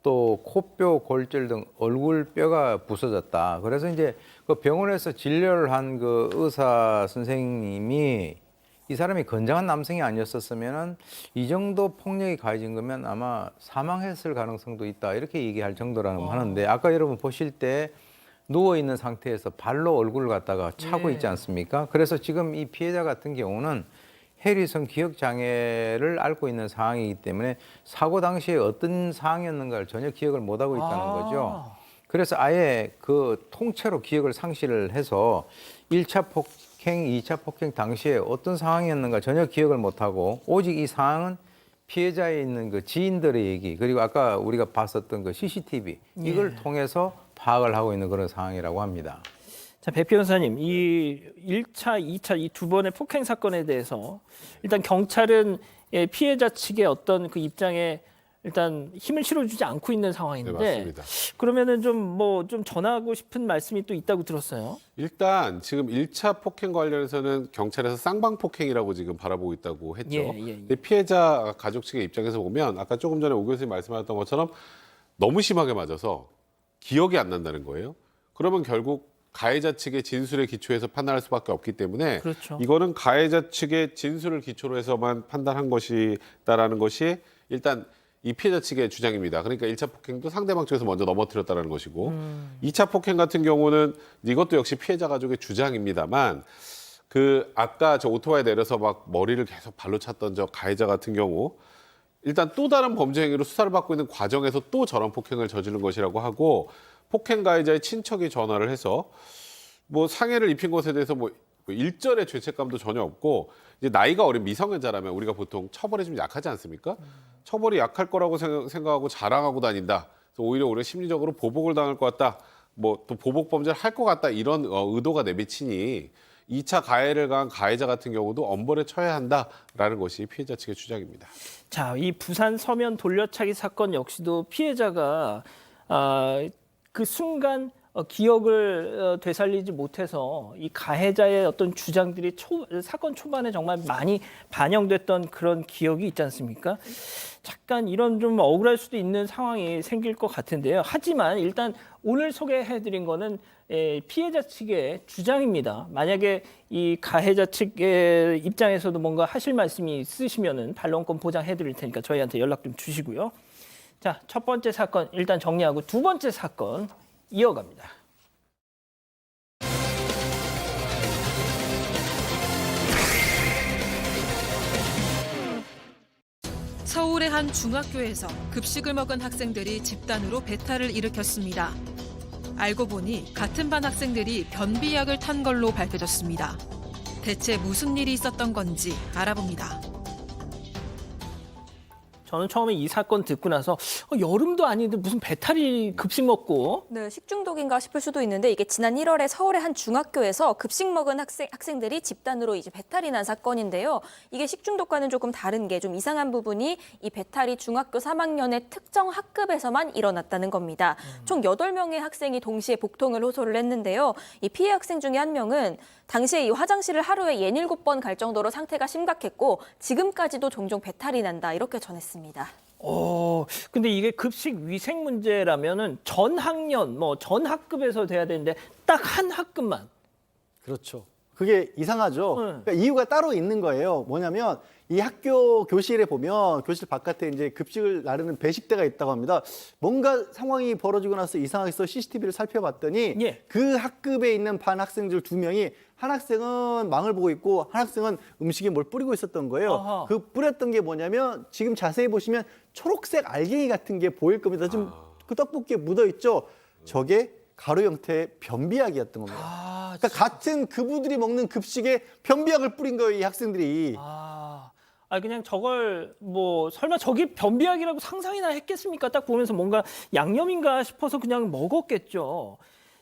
또 코뼈 골절 등 얼굴 뼈가 부서졌다. 그래서 이제 그 병원에서 진료를 한 그 의사 선생님이 이 사람이 건장한 남성이 아니었었으면은 이 정도 폭력이 가해진 거면 아마 사망했을 가능성도 있다 이렇게 얘기할 정도라고 하는데 아까 여러분 보실 때 누워 있는 상태에서 발로 얼굴을 갖다가 차고 있지 않습니까? 그래서 지금 이 피해자 같은 경우는 해리성 기억 장애를 앓고 있는 상황이기 때문에 사고 당시에 어떤 상황이었는가를 전혀 기억을 못 하고 있다는 거죠. 그래서 아예 그 통째로 기억을 상실을 해서 1차 폭행, 2차 폭행 당시에 어떤 상황이었는가 전혀 기억을 못 하고 오직 이 상황은 피해자에 있는 그 지인들의 얘기 그리고 아까 우리가 봤었던 그 CCTV 이걸 통해서 파악을 하고 있는 그런 상황이라고 합니다. 자, 배 변호사님, 이 1차, 2차 이 두 번의 폭행 사건에 대해서 일단 경찰은 피해자 측의 어떤 그 입장에 일단 힘을 실어주지 않고 있는 상황인데 네, 맞습니다. 그러면은 좀 전하고 싶은 말씀이 또 있다고 들었어요. 일단 지금 1차 폭행 관련해서는 경찰에서 쌍방 폭행이라고 지금 바라보고 있다고 했죠. 근데 피해자 가족 측의 입장에서 보면 아까 조금 전에 오 교수님 말씀하셨던 것처럼 너무 심하게 맞아서 기억이 안 난다는 거예요. 그러면 결국 가해자 측의 진술에 기초해서 판단할 수밖에 없기 때문에 그렇죠. 이거는 가해자 측의 진술을 기초로 해서만 판단한 것이다라는 것이 일단 이 피해자 측의 주장입니다. 그러니까 1차 폭행도 상대방 쪽에서 먼저 넘어뜨렸다는 것이고 2차 폭행 같은 경우는 이것도 역시 피해자 가족의 주장입니다만 그 아까 저 오토바이 내려서 막 머리를 계속 발로 찼던 저 가해자 같은 경우 일단 또 다른 범죄 행위로 수사를 받고 있는 과정에서 또 저런 폭행을 저지른 것이라고 하고 폭행 가해자의 친척이 전화를 해서 뭐 상해를 입힌 것에 대해서 뭐 일절의 죄책감도 전혀 없고 이제 나이가 어린 미성년자라면 우리가 보통 처벌이 좀 약하지 않습니까? 처벌이 약할 거라고 생각하고 자랑하고 다닌다. 그래서 오히려 심리적으로 보복을 당할 것 같다. 뭐 또 보복 범죄를 할 것 같다. 이런 의도가 내비치니 2차 가해를 가한 가해자 같은 경우도 엄벌에 처해야 한다라는 것이 피해자 측의 주장입니다. 자, 이 부산 서면 돌려차기 사건 역시도 피해자가 그 순간 기억을 되살리지 못해서 이 가해자의 어떤 주장들이 사건 초반에 정말 많이 반영됐던 그런 기억이 있지 않습니까? 잠깐 이런 좀 억울할 수도 있는 상황이 생길 것 같은데요. 하지만 일단 오늘 소개해드린 거는 피해자 측의 주장입니다. 만약에 이 가해자 측의 입장에서도 뭔가 하실 말씀이 있으시면은 반론권 보장해드릴 테니까 저희한테 연락 좀 주시고요. 자, 첫 번째 사건 일단 정리하고 두 번째 사건 이어갑니다. 서울의 한 중학교에서 급식을 먹은 학생들이 집단으로 배탈을 일으켰습니다. 알고 보니 같은 반 학생들이 변비약을 탄 걸로 밝혀졌습니다. 대체 무슨 일이 있었던 건지 알아봅니다. 저는 처음에 이 사건 듣고 나서 여름도 아닌데 무슨 배탈이 급식 먹고 네, 식중독인가 싶을 수도 있는데 이게 지난 1월에 서울의 한 중학교에서 급식 먹은 학생들이 집단으로 이제 배탈이 난 사건인데요. 이게 식중독과는 조금 다른 게 좀 이상한 부분이 이 배탈이 중학교 3학년의 특정 학급에서만 일어났다는 겁니다. 총 8명의 학생이 동시에 복통을 호소를 했는데요. 이 피해 학생 중에 한 명은 당시에 이 화장실을 하루에 67번 갈 정도로 상태가 심각했고 지금까지도 종종 배탈이 난다 이렇게 전했습니다. 근데 이게 급식 위생 문제라면은 전 학년, 전 학급에서 돼야 되는데 딱 한 학급만. 그렇죠. 그게 이상하죠. 그러니까 이유가 따로 있는 거예요. 뭐냐면 이 학교 교실에 보면 교실 바깥에 이제 급식을 나르는 배식대가 있다고 합니다. 뭔가 상황이 벌어지고 나서 이상하게 해서 CCTV를 살펴봤더니 예. 그 학급에 있는 반 학생들 2명이 한 학생은 망을 보고 있고 한 학생은 음식에 뭘 뿌리고 있었던 거예요. 아하. 그 뿌렸던 게 뭐냐면 지금 자세히 보시면 초록색 알갱이 같은 게 보일 겁니다. 지금 그 떡볶이에 묻어 있죠. 저게 가루 형태의 변비약이었던 겁니다. 그러니까 같은 그분들이 먹는 급식에 변비약을 뿌린 거예요, 이 학생들이. 그냥 저걸 설마 저게 변비약이라고 상상이나 했겠습니까? 딱 보면서 뭔가 양념인가 싶어서 그냥 먹었겠죠.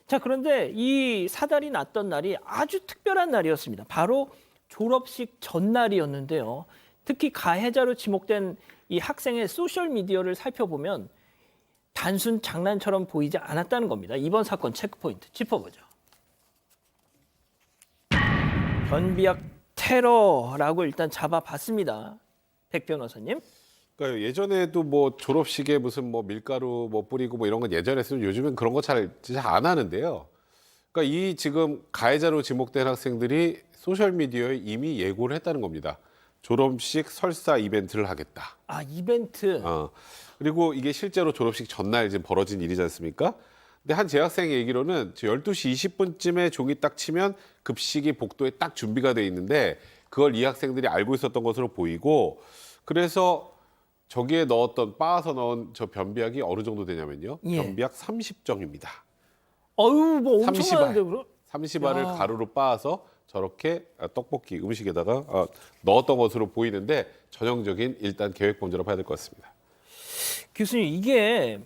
자, 그런데 이 사달이 났던 날이 아주 특별한 날이었습니다. 바로 졸업식 전날이었는데요. 특히 가해자로 지목된 이 학생의 소셜미디어를 살펴보면 단순 장난처럼 보이지 않았다는 겁니다. 이번 사건 체크포인트 짚어보죠. 변비약 테러라고 일단 잡아봤습니다. 백 변호사님. 그러니까 예전에도 졸업식에 무슨 밀가루 뿌리고 이런 건 예전에 했으면 요즘엔 그런 거 잘 안 하는데요. 그러니까 이 지금 가해자로 지목된 학생들이 소셜미디어에 이미 예고를 했다는 겁니다. 졸업식 설사 이벤트를 하겠다. 이벤트. 그리고 이게 실제로 졸업식 전날 지금 벌어진 일이지 않습니까? 근데 한 재학생의 얘기로는 12시 20분쯤에 종이 딱 치면 급식이 복도에 딱 준비가 돼 있는데 그걸 이 학생들이 알고 있었던 것으로 보이고 그래서 저기에 빻아서 넣은 저 변비약이 어느 정도 되냐면요. 예. 변비약 30정입니다. 엄청 30알. 많은데 그럼? 30알을 가루로 빻아서 저렇게 떡볶이 음식에다가 넣었던 것으로 보이는데 전형적인 일단 계획 범죄로 봐야 될 것 같습니다. 교수님, 이게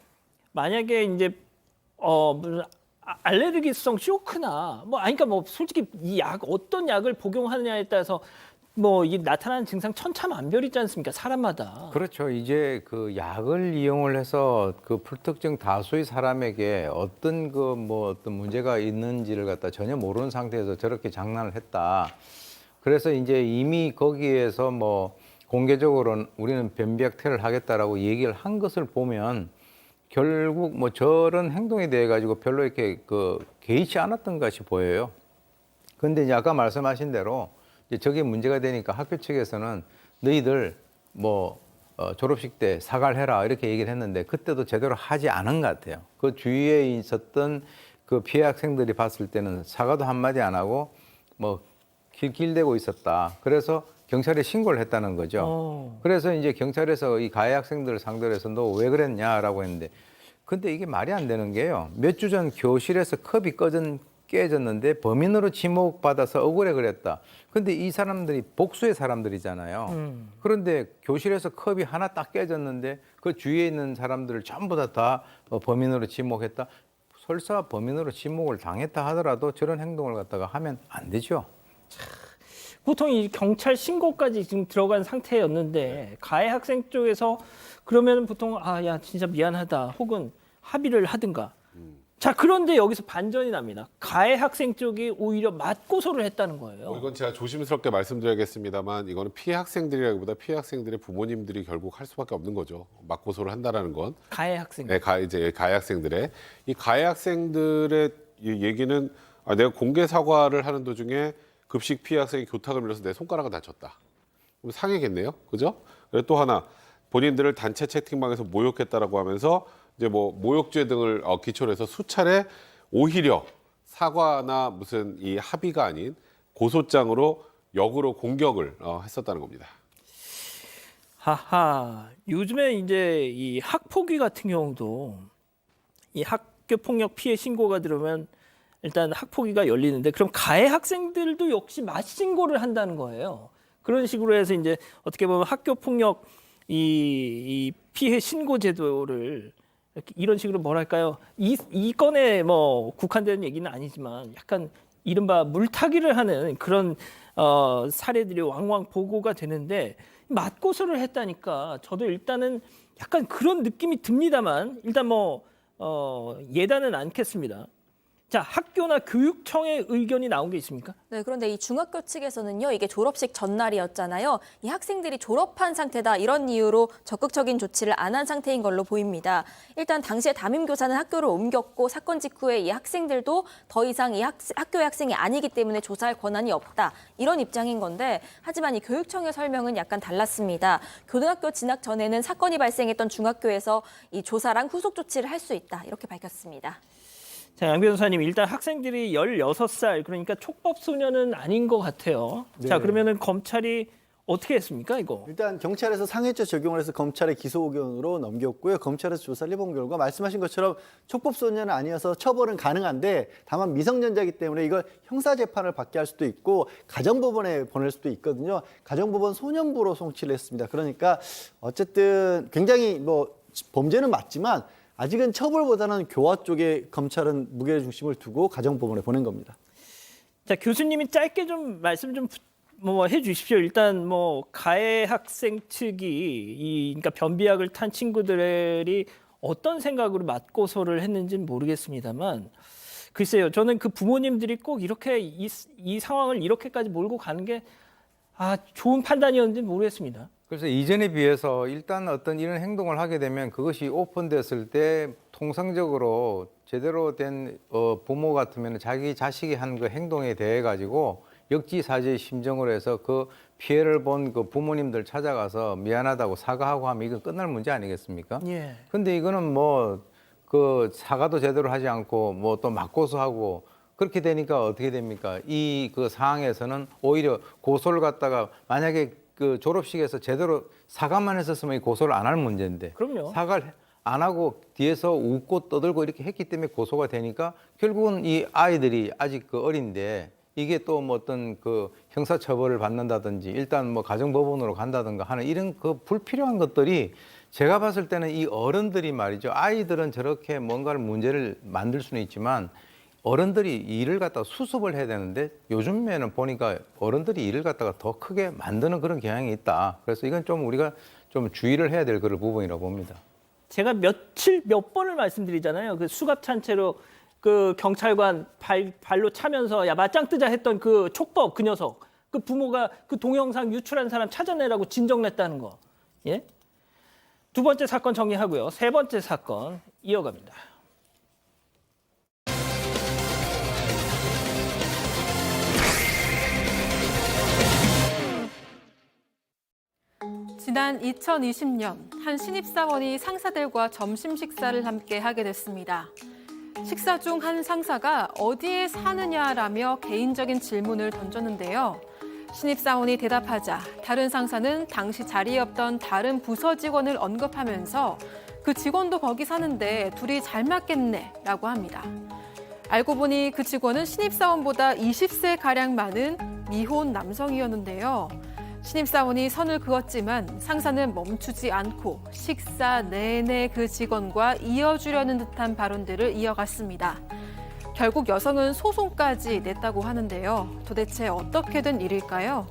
만약에 이제 무슨 알레르기성 쇼크나 그러니까 솔직히 이 약 어떤 약을 복용하느냐에 따라서 이 나타나는 증상 천차만별이지 않습니까? 사람마다. 그렇죠. 이제 그 약을 이용을 해서 그 불특정 다수의 사람에게 어떤 어떤 문제가 있는지를 갖다 전혀 모르는 상태에서 저렇게 장난을 했다. 그래서 이제 이미 거기에서 공개적으로 우리는 변비약 테러를 하겠다라고 얘기를 한 것을 보면 결국 저런 행동에 대해 가지고 별로 이렇게 개의치 않았던 것이 보여요. 그런데 이제 아까 말씀하신 대로 이제 저게 문제가 되니까 학교 측에서는 너희들 졸업식 때 사과를 해라 이렇게 얘기를 했는데 그때도 제대로 하지 않은 것 같아요. 그 주위에 있었던 그 피해 학생들이 봤을 때는 사과도 한마디 안 하고 뭐 길대고 있었다. 그래서 경찰에 신고를 했다는 거죠. 그래서 이제 경찰에서 이 가해 학생들을 상대로 해서 너 왜 그랬냐라고 했는데 근데 이게 말이 안 되는 게요. 몇 주 전 교실에서 컵이 깨졌는데 범인으로 지목받아서 억울해 그랬다. 근데 이 사람들이 복수의 사람들이잖아요. 그런데 교실에서 컵이 하나 딱 깨졌는데 그 주위에 있는 사람들을 전부 다 범인으로 지목했다. 설사 범인으로 지목을 당했다 하더라도 저런 행동을 갖다가 하면 안 되죠. 보통 이 경찰 신고까지 지금 들어간 상태였는데 가해 학생 쪽에서 그러면 보통 야 진짜 미안하다 혹은 합의를 하든가. 자 그런데 여기서 반전이 납니다. 가해 학생 쪽이 오히려 맞고소를 했다는 거예요. 이건 제가 조심스럽게 말씀드려야겠습니다만 이거는 피해 학생들이라기보다 피해 학생들의 부모님들이 결국 할 수밖에 없는 거죠. 맞고소를 한다라는 건. 가해 학생. 네, 이제 가해 학생들의 이 가해 학생들의 이 얘기는 내가 공개 사과를 하는 도중에 급식 피해 학생이 교탁을 밀려서 내 손가락을 다쳤다. 그럼 상해겠네요, 그죠? 그리고 또 하나 본인들을 단체 채팅방에서 모욕했다라고 하면서 이제 뭐 모욕죄 등을 기초로 해서 수차례 오히려 사과나 무슨 이 합의가 아닌 고소장으로 역으로 공격을 했었다는 겁니다. 하하. 요즘에 이제 이 학폭위 같은 경우도 이 학교 폭력 피해 신고가 들어오면 일단 학폭위가 열리는데 그럼 가해 학생들도 역시 맞신고를 한다는 거예요. 그런 식으로 해서 이제 어떻게 보면 학교 폭력 이 피해 신고 제도를 이런 식으로 뭐랄까요? 이 건에 뭐 국한되는 얘기는 아니지만 약간 이른바 물타기를 하는 그런 사례들이 왕왕 보고가 되는데 맞고소를 했다니까 저도 일단은 약간 그런 느낌이 듭니다만 일단 뭐 예단은 않겠습니다. 자, 학교나 교육청의 의견이 나온 게 있습니까? 네, 그런데 이 중학교 측에서는요, 이게 졸업식 전날이었잖아요. 이 학생들이 졸업한 상태다 이런 이유로 적극적인 조치를 안 한 상태인 걸로 보입니다. 일단 당시에 담임교사는 학교를 옮겼고 사건 직후에 이 학생들도 더 이상 이 학교의 학생이 아니기 때문에 조사할 권한이 없다 이런 입장인 건데 하지만 이 교육청의 설명은 약간 달랐습니다. 고등학교 진학 전에는 사건이 발생했던 중학교에서 이 조사랑 후속 조치를 할 수 있다 이렇게 밝혔습니다. 자, 양 변호사님, 일단 학생들이 16살, 그러니까 촉법 소년은 아닌 것 같아요. 네. 자, 그러면은 검찰이 어떻게 했습니까, 이거? 일단 경찰에서 상해죄 적용을 해서 검찰의 기소 의견으로 넘겼고요. 검찰에서 조사를 해본 결과 말씀하신 것처럼 촉법소년은 아니어서 처벌은 가능한데 다만 미성년자이기 때문에 이걸 형사재판을 받게 할 수도 있고 가정법원에 보낼 수도 있거든요. 가정법원 소년부로 송치를 했습니다. 그러니까 어쨌든 굉장히 뭐 범죄는 맞지만 아직은 처벌보다는 교화 쪽에 검찰은 무게중심을 두고 가정법원에 보낸 겁니다. 자, 교수님이 짧게 좀 말씀 좀 해주십시오. 일단 뭐 가해 학생 측이 그러니까 변비약을 탄 친구들이 어떤 생각으로 맞고소를 했는지는 모르겠습니다만 글쎄요, 저는 그 부모님들이 꼭 이렇게 이 상황을 이렇게까지 몰고 가는 게 좋은 판단이었는지 모르겠습니다. 그래서 이전에 비해서 일단 어떤 이런 행동을 하게 되면 그것이 오픈됐을 때 통상적으로 제대로 된 부모 같으면 자기 자식이 한 그 행동에 대해 가지고 역지사지의 심정으로 해서 그 피해를 본 그 부모님들 찾아가서 미안하다고 사과하고 하면 이건 끝날 문제 아니겠습니까? 예. 근데 이거는 뭐 그 사과도 제대로 하지 않고 뭐 또 맞고소하고 그렇게 되니까 어떻게 됩니까? 이 그 상황에서는 오히려 고소를 갖다가 만약에 그 졸업식에서 제대로 사과만 했었으면 고소를 안 할 문제인데 그럼요. 사과를 안 하고 뒤에서 웃고 떠들고 이렇게 했기 때문에 고소가 되니까 결국은 이 아이들이 아직 그 어린데 이게 또 뭐 어떤 그 형사처벌을 받는다든지 일단 뭐 가정법원으로 간다든가 하는 이런 그 불필요한 것들이 제가 봤을 때는 이 어른들이 말이죠. 아이들은 저렇게 뭔가를 문제를 만들 수는 있지만 어른들이 일을 갖다가 수습을 해야 되는데 요즘에는 보니까 어른들이 일을 갖다가 더 크게 만드는 그런 경향이 있다. 그래서 이건 좀 우리가 좀 주의를 해야 될 그런 부분이라고 봅니다. 제가 몇 번을 말씀드리잖아요. 그 수갑찬 채로 그 경찰관 발로 차면서 야 맞짱 뜨자 했던 그 촉법 그 녀석 그 부모가 그 동영상 유출한 사람 찾아내라고 진정 냈다는 거. 예? 두 번째 사건 정리하고요. 세 번째 사건 이어갑니다. 지난 2020년 한 신입사원이 상사들과 점심 식사를 함께 하게 됐습니다. 식사 중 한 상사가 어디에 사느냐라며 개인적인 질문을 던졌는데요. 신입사원이 대답하자 다른 상사는 당시 자리에 없던 다른 부서 직원을 언급하면서 그 직원도 거기 사는데 둘이 잘 맞겠네라고 합니다. 알고 보니 그 직원은 신입사원보다 20세가량 많은 미혼 남성이었는데요. 신입사원이 선을 그었지만 상사는 멈추지 않고 식사 내내 그 직원과 이어주려는 듯한 발언들을 이어갔습니다. 결국 여성은 소송까지 냈다고 하는데요. 도대체 어떻게 된 일일까요?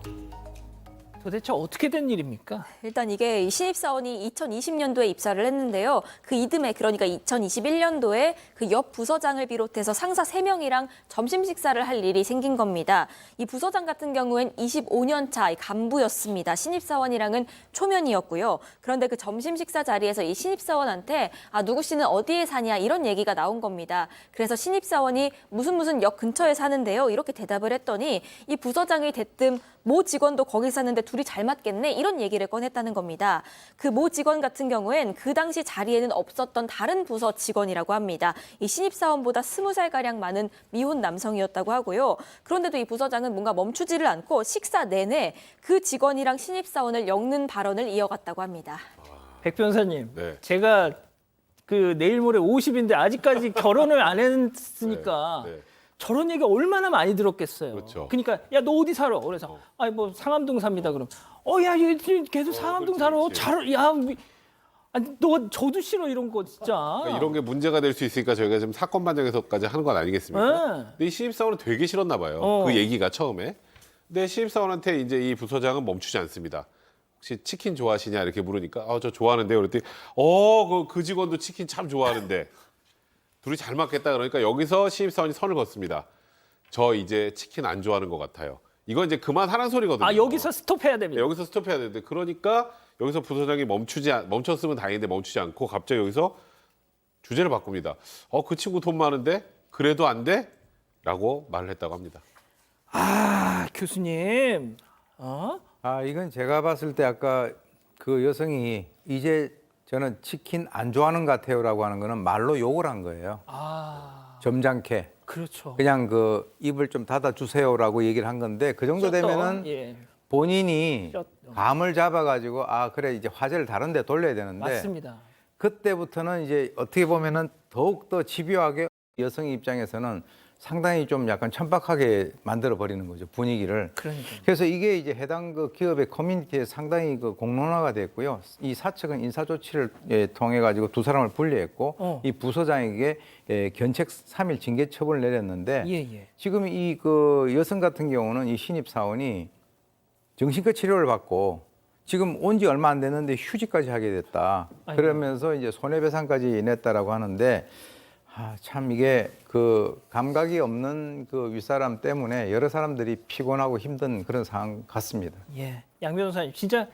도대체 어떻게 된 일입니까? 일단 이게 이 신입사원이 2020년도에 입사를 했는데요. 그 이듬해 그러니까 2021년도에 그 옆 부서장을 비롯해서 상사 3명이랑 점심 식사를 할 일이 생긴 겁니다. 이 부서장 같은 경우엔 25년 차 간부였습니다. 신입사원이랑은 초면이었고요. 그런데 그 점심 식사 자리에서 이 신입사원한테 누구 씨는 어디에 사냐 이런 얘기가 나온 겁니다. 그래서 신입사원이 무슨 역 근처에 사는데요. 이렇게 대답을 했더니 이 부서장이 대뜸 모 직원도 거기 사는데 둘이 잘 맞겠네 이런 얘기를 꺼냈다는 겁니다. 그 모 직원 같은 경우엔 그 당시 자리에는 없었던 다른 부서 직원이라고 합니다. 이 신입사원보다 20살가량 많은 미혼 남성이었다고 하고요. 그런데도 이 부서장은 뭔가 멈추지를 않고 식사 내내 그 직원이랑 신입사원을 엮는 발언을 이어갔다고 합니다. 백 변호사님, 네. 제가 그 내일 모레 50인데 아직까지 결혼을 안 했으니까 네, 네. 저런 얘기 얼마나 많이 들었겠어요. 그렇죠. 그러니까 야 너 어디 살아? 그래서 아니 뭐 상암동 삽니다. 그럼 야 얘 지금 계속 상암동 그렇지, 살아. 그렇지. 너 저도 싫어 이런 거 진짜. 그러니까 이런 게 문제가 될 수 있으니까 저희가 지금 사건 반장에서까지 하는 건 아니겠습니까? 네. 근데 이 신입사원은 되게 싫었나 봐요. 그 얘기가 처음에. 근데 신입사원한테 이제 이 부서장은 멈추지 않습니다. 혹시 치킨 좋아하시냐 이렇게 물으니까 저 좋아하는데요. 그랬더니 그 직원도 치킨 참 좋아하는데 둘이 잘 맞겠다 그러니까 여기서 신입사원이 선을 걷습니다. 저 이제 치킨 안 좋아하는 것 같아요. 이건 이제 그만하라는 소리거든요. 여기서 스톱해야 됩니다. 네, 여기서 스톱해야 되는데 그러니까 여기서 부서장이 멈췄으면 다행인데 멈추지 않고 갑자기 여기서 주제를 바꿉니다. 그 친구 돈 많은데 그래도 안 돼? 라고 말을 했다고 합니다. 교수님. 이건 제가 봤을 때 아까 그 여성이 이제 저는 치킨 안 좋아하는 것 같아요라고 하는 거는 말로 욕을 한 거예요. 점잖게. 그렇죠. 그냥 그 입을 좀 닫아 주세요라고 얘기를 한 건데 그 정도 되면은 본인이 감을 잡아가지고 그래 이제 화제를 다른 데 돌려야 되는데 맞습니다. 그때부터는 이제 어떻게 보면은 더욱더 집요하게 여성 입장에서는 상당히 좀 약간 천박하게 만들어 버리는 거죠, 분위기를. 그러니까요. 그래서 이게 이제 해당 그 기업의 커뮤니티에 상당히 그 공론화가 됐고요. 이 사측은 인사 조치를 통해 가지고 두 사람을 분리했고 이 부서장에게 견책 3일 징계 처분을 내렸는데 지금 이 그 여성 같은 경우는 이 신입 사원이 정신과 치료를 받고 지금 온 지 얼마 안 됐는데 휴직까지 하게 됐다. 그러면서 이제 손해배상까지 냈다라고 하는데 참 이게 그 감각이 없는 그 윗사람 때문에 여러 사람들이 피곤하고 힘든 그런 상황 같습니다. 양 변호사님 진짜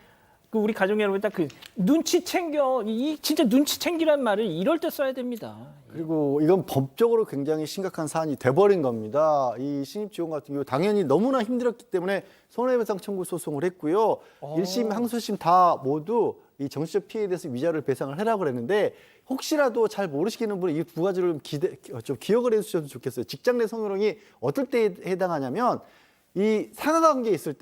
그 우리 가족 여러분 딱 그 눈치 챙겨 진짜 눈치 챙기란 말을 이럴 때 써야 됩니다. 그리고 이건 법적으로 굉장히 심각한 사안이 돼버린 겁니다. 이 신입 직원 같은 경우 당연히 너무나 힘들었기 때문에 손해배상 청구 소송을 했고요. 1심, 항소심 다 모두 이 정신적 피해에 대해서 위자료 배상을 하라고 그랬는데 혹시라도 잘 모르시는 분은 이 두 가지를 좀 기억을 해주셨으면 좋겠어요. 직장 내 성희롱이 어떨 때 해당하냐면 이 상하 관계에 있을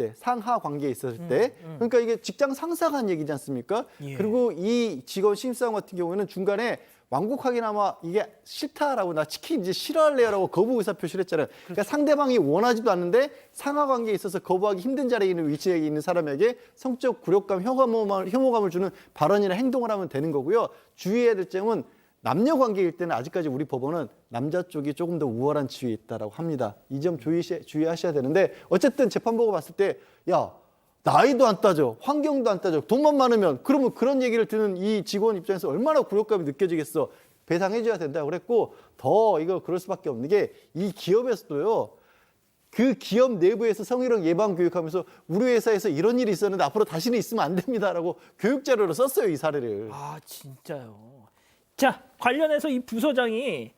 때, 그러니까 이게 직장 상사가 한 얘기지 않습니까? 그리고 이 직원 신입사원 같은 경우에는 중간에 완곡하게나마 이게 싫다라고 나 치킨 이제 싫어할래요라고 거부 의사 표시를 했잖아요. 그러니까 상대방이 원하지도 않는데 상하 관계에 있어서 거부하기 힘든 자리에 있는 위치에 있는 사람에게 성적 굴욕감, 혐오감을 주는 발언이나 행동을 하면 되는 거고요. 주의해야 될 점은 남녀 관계일 때는 아직까지 우리 법원은 남자 쪽이 조금 더 우월한 지위에 있다라고 합니다. 이 점 주의하셔야 되는데 어쨌든 재판 보고 봤을 때 나이도 안 따져, 환경도 안 따져, 돈만 많으면 그러면 그런 얘기를 듣는 이 직원 입장에서 얼마나 굴욕감이 느껴지겠어. 배상해줘야 된다고 그랬고 더 이거 그럴 수밖에 없는 게 이 기업에서도요. 그 기업 내부에서 성희롱 예방 교육하면서 우리 회사에서 이런 일이 있었는데 앞으로 다시는 있으면 안 됩니다라고 교육 자료로 썼어요, 이 사례를. 진짜요. 자, 관련해서 이 부서장이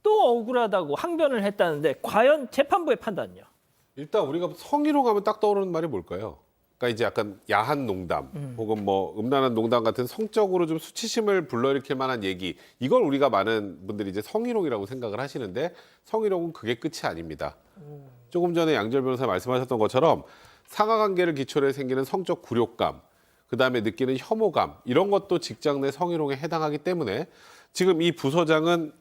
또 억울하다고 항변을 했다는데 과연 재판부의 판단은요? 일단 우리가 성희롱 하면 딱 떠오르는 말이 뭘까요? 그러니까 이제 약간 야한 농담 혹은 뭐 음란한 농담 같은 성적으로 좀 수치심을 불러일으킬 만한 얘기, 이걸 우리가 많은 분들이 이제 성희롱이라고 생각을 하시는데 성희롱은 그게 끝이 아닙니다. 조금 전에 양지열 변호사 말씀하셨던 것처럼 상하관계를 기초로 해 생기는 성적 굴욕감, 그다음에 느끼는 혐오감, 이런 것도 직장 내 성희롱에 해당하기 때문에 지금 이 부서장은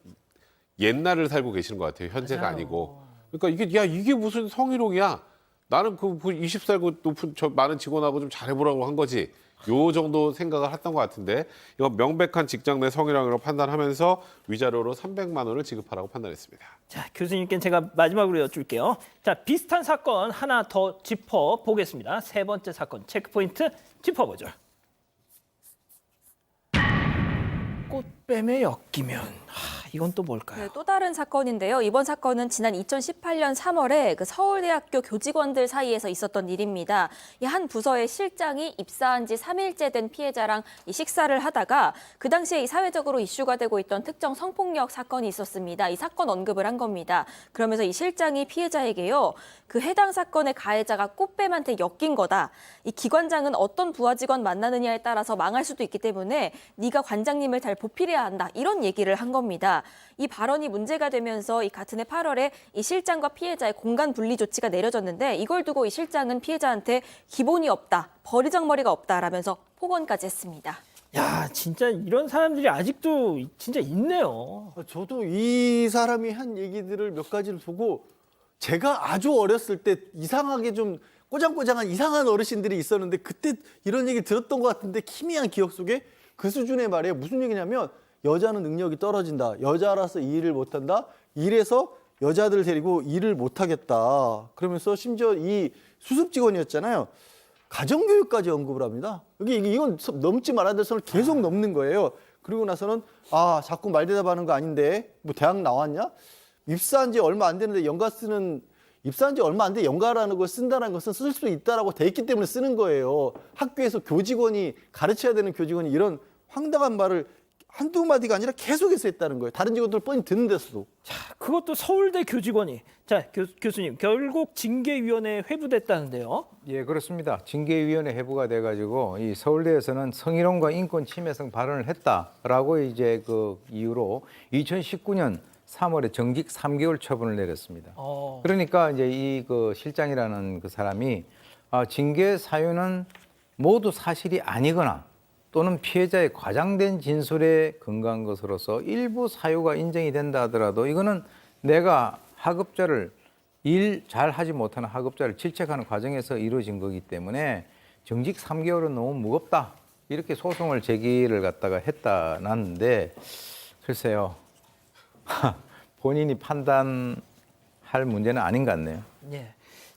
옛날을 살고 계시는 것 같아요. 현재가 아니고. 그러니까 이게 무슨 성희롱이야. 나는 그 20살 높은 저 많은 직원하고 좀 잘해보라고 한 거지. 요 정도 생각을 했던 것 같은데 이건 명백한 직장 내 성희롱으로 판단하면서 위자료로 300만 원을 지급하라고 판단했습니다. 자, 교수님께 제가 마지막으로 여쭐게요. 자, 비슷한 사건 하나 더 짚어보겠습니다. 세 번째 사건 체크포인트 짚어보죠. 꽃뱀에 엮이면 이건 또 뭘까요? 네, 또 다른 사건인데요. 이번 사건은 지난 2018년 3월에 그 서울대학교 교직원들 사이에서 있었던 일입니다. 이 한 부서의 실장이 입사한 지 3일째 된 피해자랑 이 식사를 하다가 그 당시에 이 사회적으로 이슈가 되고 있던 특정 성폭력 사건이 있었습니다. 이 사건 언급을 한 겁니다. 그러면서 이 실장이 피해자에게요. 그 해당 사건의 가해자가 꽃뱀한테 엮인 거다. 이 기관장은 어떤 부하 직원 만나느냐에 따라서 망할 수도 있기 때문에 네가 관장님을 잘 보필해야 한다. 이런 얘기를 한 겁니다. 이 발언이 문제가 되면서 이 같은 해 8월에 이 실장과 피해자의 공간 분리 조치가 내려졌는데 이걸 두고 이 실장은 피해자한테 기본이 없다, 버리장머리가 없다라면서 폭언까지 했습니다. 야, 진짜 이런 사람들이 아직도 진짜 있네요. 저도 이 사람이 한 얘기들을 몇 가지를 보고 제가 아주 어렸을 때 이상하게 좀 꼬장꼬장한 이상한 어르신들이 있었는데 그때 이런 얘기 들었던 것 같은데 희미한 기억 속에 그 수준의 말이에요. 무슨 얘기냐면 여자는 능력이 떨어진다. 여자라서 이 일을 못한다. 이래서 여자들 데리고 일을 못하겠다. 그러면서 심지어 이 수습 직원이었잖아요. 가정교육까지 언급을 합니다. 이건 넘지 말아야 될 선을 계속 넘는 거예요. 그리고 나서는 자꾸 말대답하는 거 아닌데 뭐 대학 나왔냐? 입사한 지 얼마 안 되는데 연가 쓰는 입사한 지 얼마 안 돼 연가라는 걸 쓴다는 것은 쓸 수 있다라고 돼 있기 때문에 쓰는 거예요. 학교에서 교직원이 가르쳐야 되는 교직원이 이런 황당한 말을 한두 마디가 아니라 계속해서 했다는 거예요. 다른 직원들 뻔히 듣는 데서도. 자, 그것도 서울대 교직원이. 자, 교수님, 결국 징계위원회에 회부됐다는데요. 예, 그렇습니다. 징계위원회 회부가 돼가지고 이 서울대에서는 성희롱과 인권 침해성 발언을 했다라고 이제 그 이유로 2019년 3월에 정직 3개월 처분을 내렸습니다. 그러니까 이제 이 그 실장이라는 그 사람이 징계 사유는 모두 사실이 아니거나 또는 피해자의 과장된 진술에 근거한 것으로서 일부 사유가 인정이 된다 하더라도 이거는 내가 하급자를 일 잘 하지 못하는 하급자를 질책하는 과정에서 이루어진 거기 때문에 정직 3개월은 너무 무겁다. 이렇게 소송을 제기를 갖다가 했다는데 글쎄요. 본인이 판단할 문제는 아닌 것 같네요. 예.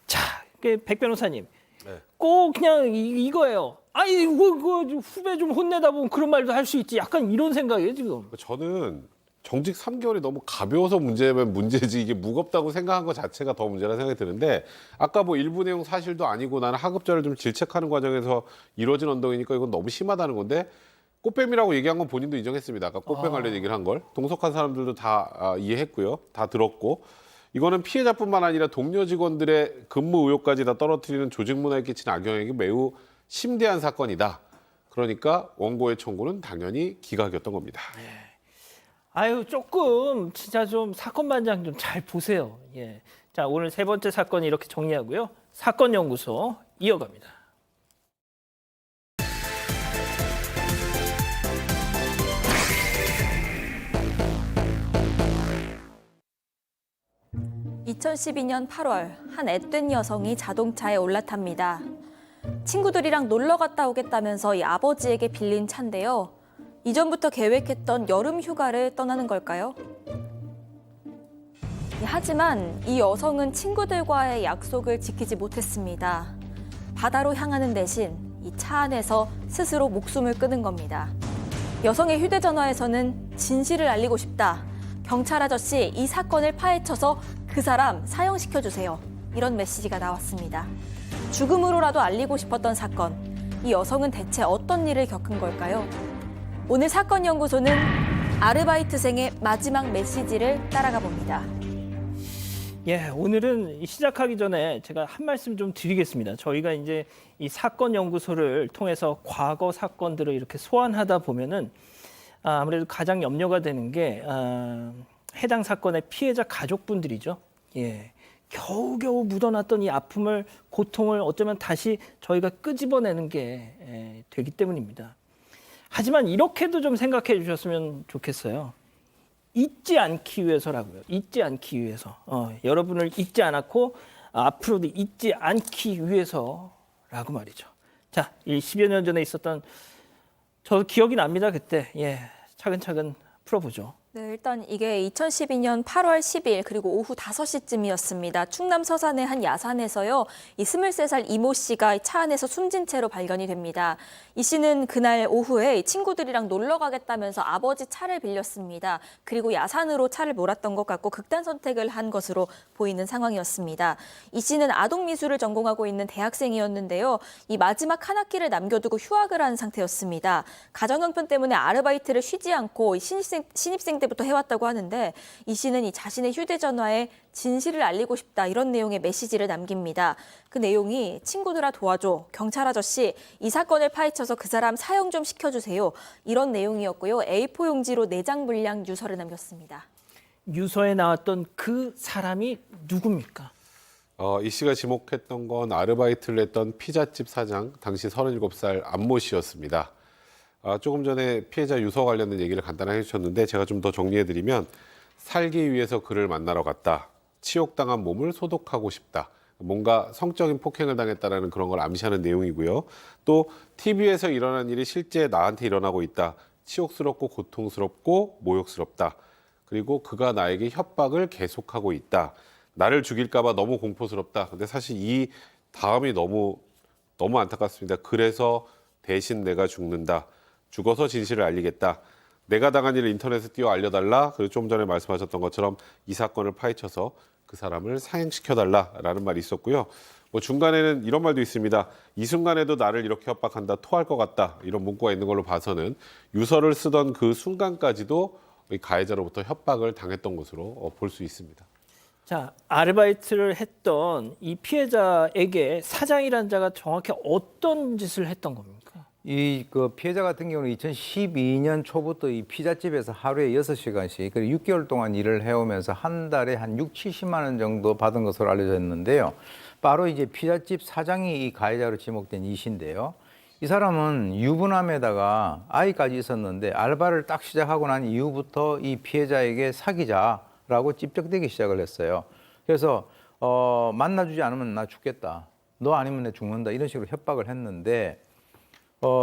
자, 백 변호사님. 네. 꼭 그냥 이거예요. 그 후배 좀 혼내다 보면 그런 말도 할 수 있지. 약간 이런 생각이에요, 지금. 저는 정직 3개월이 너무 가벼워서 문제면 문제지 이게 무겁다고 생각한 것 자체가 더 문제라 생각이 드는데 아까 뭐 일부 내용 사실도 아니고 나는 하급자를 좀 질책하는 과정에서 이루어진 언덕이니까 이건 너무 심하다는 건데 꽃뱀이라고 얘기한 건 본인도 인정했습니다. 아까 꽃뱀 관련 얘기를 한 걸. 동석한 사람들도 다 이해했고요. 다 들었고. 이거는 피해자뿐만 아니라 동료 직원들의 근무 의욕까지 다 떨어뜨리는 조직 문화에 끼친 악영향이 매우 심대한 사건이다. 그러니까 원고의 청구는 당연히 기각이었던 겁니다. 조금 진짜 좀 사건 반장 좀 잘 보세요. 예. 자, 오늘 세 번째 사건 이렇게 정리하고요. 사건 연구소 이어갑니다. (2012년 8월) 한 앳된 여성이 자동차에 올라탑니다. 친구들이랑 놀러 갔다 오겠다면서 이 아버지에게 빌린 차인데요. 이전부터 계획했던 여름 휴가를 떠나는 걸까요? 하지만 이 여성은 친구들과의 약속을 지키지 못했습니다. 바다로 향하는 대신 이 차 안에서 스스로 목숨을 끊은 겁니다. 여성의 휴대전화에서는 진실을 알리고 싶다. 경찰 아저씨, 이 사건을 파헤쳐서 그 사람 사형시켜주세요. 이런 메시지가 나왔습니다. 죽음으로라도 알리고 싶었던 사건. 이 여성은 대체 어떤 일을 겪은 걸까요? 오늘 사건 연구소는 아르바이트생의 마지막 메시지를 따라가 봅니다. 예, 오늘은 시작하기 전에 제가 한 말씀 좀 드리겠습니다. 저희가 이제 이 사건 연구소를 통해서 과거 사건들을 이렇게 소환하다 보면은 아무래도 가장 염려가 되는 게 해당 사건의 피해자 가족분들이죠. 예. 겨우겨우 묻어놨던 이 아픔을, 고통을 어쩌면 다시 저희가 끄집어내는 게 되기 때문입니다. 하지만 이렇게도 좀 생각해 주셨으면 좋겠어요. 잊지 않기 위해서라고요. 잊지 않기 위해서. 여러분을 잊지 않았고 앞으로도 잊지 않기 위해서라고 말이죠. 자, 이 10여 년 전에 있었던, 저 기억이 납니다. 그때. 예, 차근차근 풀어보죠. 네, 일단 이게 2012년 8월 10일 그리고 오후 5시쯤이었습니다. 충남 서산의 한 야산에서요. 이 23살 이모 씨가 차 안에서 숨진 채로 발견이 됩니다. 이 씨는 그날 오후에 친구들이랑 놀러 가겠다면서 아버지 차를 빌렸습니다. 그리고 야산으로 차를 몰았던 것 같고 극단 선택을 한 것으로 보이는 상황이었습니다. 이 씨는 아동미술을 전공하고 있는 대학생이었는데요. 이 마지막 한 학기를 남겨두고 휴학을 한 상태였습니다. 가정형편 때문에 아르바이트를 쉬지 않고 신입생 때부터 해왔다고 하는데 이 씨는 이 자신의 휴대전화에 진실을 알리고 싶다 이런 내용의 메시지를 남깁니다. 그 내용이 친구들아 도와줘, 경찰 아저씨 이 사건을 파헤쳐서 그 사람 사형 좀 시켜주세요 이런 내용이었고요. A4 용지로 4장 분량 유서를 남겼습니다. 유서에 나왔던 그 사람이 누굽니까? 이 씨가 지목했던 건 아르바이트를 했던 피자집 사장, 당시 37살 안모 씨였습니다. 조금 전에 피해자 유서 관련된 얘기를 간단하게 해주셨는데 제가 좀 더 정리해드리면 살기 위해서 그를 만나러 갔다. 치욕당한 몸을 소독하고 싶다. 뭔가 성적인 폭행을 당했다라는 그런 걸 암시하는 내용이고요. 또 TV에서 일어난 일이 실제 나한테 일어나고 있다. 치욕스럽고 고통스럽고 모욕스럽다. 그리고 그가 나에게 협박을 계속하고 있다. 나를 죽일까 봐 너무 공포스럽다. 근데 사실 이 다음이 너무 안타깝습니다. 그래서 대신 내가 죽는다. 죽어서 진실을 알리겠다. 내가 당한 일을 인터넷에 띄워 알려달라. 그리고 좀 전에 말씀하셨던 것처럼 이 사건을 파헤쳐서 그 사람을 사형시켜달라라는 말이 있었고요. 중간에는 이런 말도 있습니다. 이 순간에도 나를 이렇게 협박한다. 토할 것 같다. 이런 문구가 있는 걸로 봐서는 유서를 쓰던 그 순간까지도 이 가해자로부터 협박을 당했던 것으로 볼 수 있습니다. 자, 아르바이트를 했던 이 피해자에게 사장이라는 자가 정확히 어떤 짓을 했던 겁니까? 이 그 피해자 같은 경우는 2012년 초부터 이 피자집에서 하루에 6시간씩 그리고 6개월 동안 일을 해오면서 한 달에 한 6, 70만 원 정도 받은 것으로 알려져 있는데요. 바로 이제 피자집 사장이 이 가해자로 지목된 이 씨인데요. 이 사람은 유부남에다가 아이까지 있었는데 알바를 딱 시작하고 난 이후부터 이 피해자에게 사귀자라고 찝적대기 시작을 했어요. 그래서 만나주지 않으면 나 죽겠다. 너 아니면 내 죽는다. 이런 식으로 협박을 했는데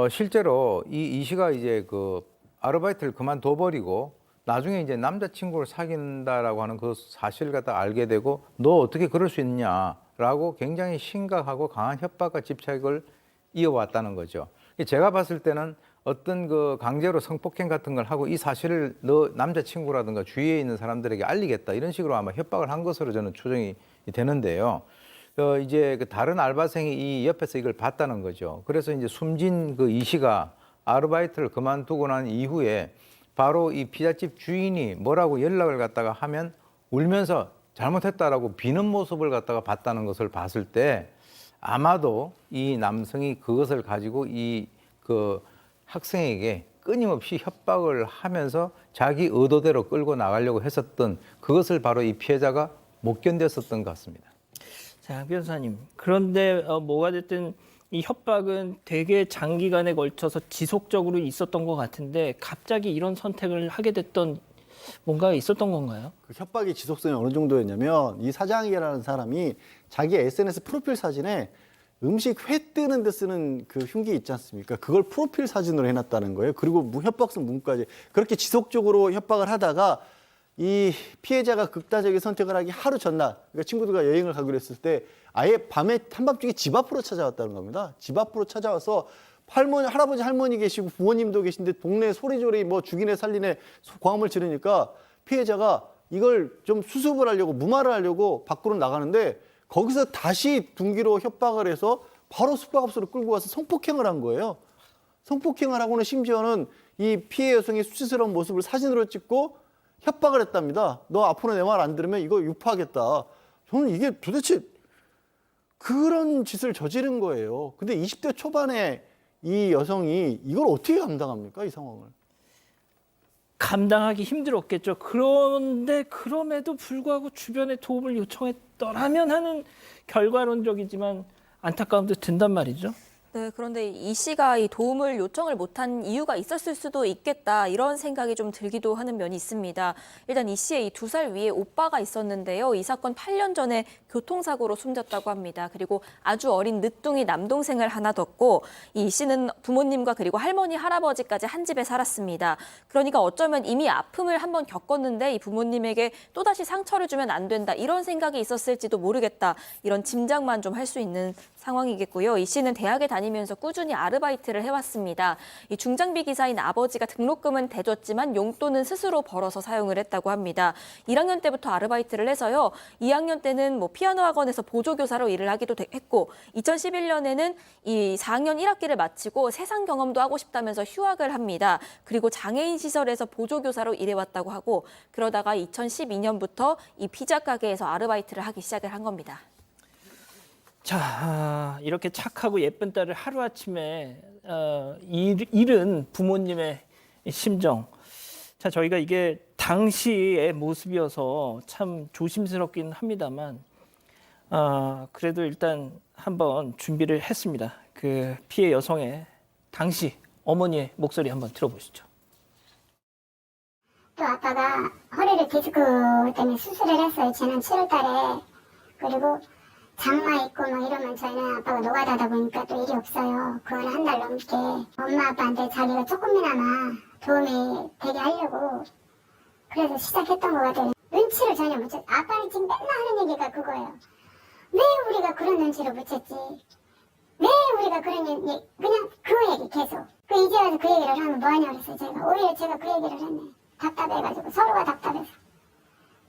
실제로 이 씨가 이제 그 아르바이트를 그만둬버리고 나중에 이제 남자친구를 사귄다라고 하는 그 사실을 갖다 알게 되고 너 어떻게 그럴 수 있냐라고 굉장히 심각하고 강한 협박과 집착을 이어왔다는 거죠. 제가 봤을 때는 어떤 그 강제로 성폭행 같은 걸 하고 이 사실을 너 남자친구라든가 주위에 있는 사람들에게 알리겠다 이런 식으로 아마 협박을 한 것으로 저는 추정이 되는데요. 이제 그 다른 알바생이 이 옆에서 이걸 봤다는 거죠. 그래서 이제 숨진 그 이 씨가 아르바이트를 그만두고 난 이후에 바로 이 피자집 주인이 뭐라고 연락을 갖다가 하면 울면서 잘못했다라고 비는 모습을 갖다가 봤다는 것을 봤을 때 아마도 이 남성이 그것을 가지고 이 그 학생에게 끊임없이 협박을 하면서 자기 의도대로 끌고 나가려고 했었던 그것을 바로 이 피해자가 못 견뎠었던 것 같습니다. 자, 변호사님. 그런데 뭐가 됐든 이 협박은 되게 장기간에 걸쳐서 지속적으로 있었던 것 같은데 갑자기 이런 선택을 하게 됐던 뭔가 있었던 건가요? 그 협박의 지속성이 어느 정도였냐면 이 사장이라는 사람이 자기 SNS 프로필 사진에 음식 회 뜨는 데 쓰는 그 흉기 있지 않습니까? 그걸 프로필 사진으로 해놨다는 거예요. 그리고 협박성 문구까지. 그렇게 지속적으로 협박을 하다가 이 피해자가 극단적인 선택을 하기 하루 전날, 그러니까 친구들과 여행을 가기로 했을 때 아예 밤에 한밤중에 집 앞으로 찾아왔다는 겁니다. 집 앞으로 찾아와서 할아버지 할머니 계시고 부모님도 계신데 동네 소리조리 뭐 죽이네 살리네 고함을 지르니까 피해자가 이걸 좀 수습을 하려고 무마를 하려고 밖으로 나가는데 거기서 다시 둔기로 협박을 해서 바로 숙박업소로 끌고 가서 성폭행을 한 거예요. 성폭행을 하고는 심지어는 이 피해 여성의 수치스러운 모습을 사진으로 찍고 협박을 했답니다. 너 앞으로 내 말 안 들으면 이거 유포하겠다. 저는 이게 도대체 그런 짓을 저지른 거예요. 근데 20대 초반에 이 여성이 이걸 어떻게 감당합니까, 이 상황을? 감당하기 힘들었겠죠. 그런데 그럼에도 불구하고 주변에 도움을 요청했더라면 하는 결과론적이지만 안타까움도 든단 말이죠. 네, 그런데 이 씨가 이 도움을 요청을 못한 이유가 있었을 수도 있겠다 이런 생각이 좀 들기도 하는 면이 있습니다. 일단 이 씨의 이 2살 위에 오빠가 있었는데요. 이 사건 8년 전에 교통사고로 숨졌다고 합니다. 그리고 아주 어린 늦둥이 남동생을 하나 뒀고 이 씨는 부모님과 그리고 할머니, 할아버지까지 한 집에 살았습니다. 그러니까 어쩌면 이미 아픔을 한번 겪었는데 이 부모님에게 또다시 상처를 주면 안 된다 이런 생각이 있었을지도 모르겠다 이런 짐작만 좀 할 수 있는 상황이겠고요. 이 씨는 대학에 다니면서 꾸준히 아르바이트를 해왔습니다. 이 중장비 기사인 아버지가 등록금은 대줬지만 용돈은 스스로 벌어서 사용을 했다고 합니다. 1학년 때부터 아르바이트를 해서요. 2학년 때는 뭐 피아노 학원에서 보조교사로 일을 하기도 했고 2011년에는 이 4학년 1학기를 마치고 세상 경험도 하고 싶다면서 휴학을 합니다. 그리고 장애인 시설에서 보조교사로 일해왔다고 하고 그러다가 2012년부터 이 피자 가게에서 아르바이트를 하기 시작을 한 겁니다. 자, 이렇게 착하고 예쁜 딸을 하루아침에 잃은 부모님의 심정. 자, 저희가 이게 당시의 모습이어서 참 조심스럽긴 합니다만 그래도 일단 한번 준비를 했습니다. 그 피해 여성의 당시 어머니의 목소리 한번 들어보시죠. 또 아빠가 허리를 디스크 때문에 수술을 했어요. 지난 7월 달에. 그리고 장마 있고 막 이러면 저희는 아빠가 노가다다 보니까 또 일이 없어요. 그건 한 달 넘게. 엄마 아빠한테 자기가 조금이나마 도움이 되게 하려고 그래서 시작했던 것 같아요. 눈치를 전혀 못 챘어요. 아빠는 지금 맨날 하는 얘기가 그거예요. 왜 우리가 그런 눈치를 못 챘지? 왜 우리가 그런 얘기, 그냥 그 얘기 계속. 이제 와서 그 얘기를 하면 뭐하냐고 그랬어요. 제가 오히려 제가 그 얘기를 했네. 답답해가지고 서로가 답답해서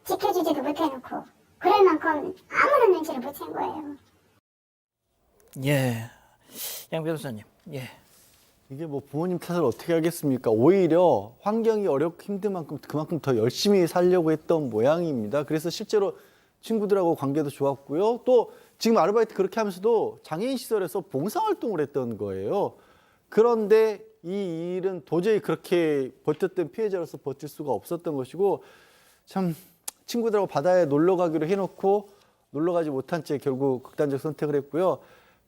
지켜주지도 못해놓고 그럴 만큼 아무런 눈치를 못 챈 거예요. 예, 양 변호사님. 예. 이게 뭐 부모님 탓을 어떻게 하겠습니까? 오히려 환경이 어렵고 힘든 만큼 그만큼 더 열심히 살려고 했던 모양입니다. 그래서 실제로 친구들하고 관계도 좋았고요. 또 지금 아르바이트 그렇게 하면서도 장애인 시설에서 봉사활동을 했던 거예요. 그런데 이 일은 도저히 그렇게 버텼던 피해자로서 버틸 수가 없었던 것이고 참 친구들하고 바다에 놀러 가기로 해놓고 놀러 가지 못한 채 결국 극단적 선택을 했고요.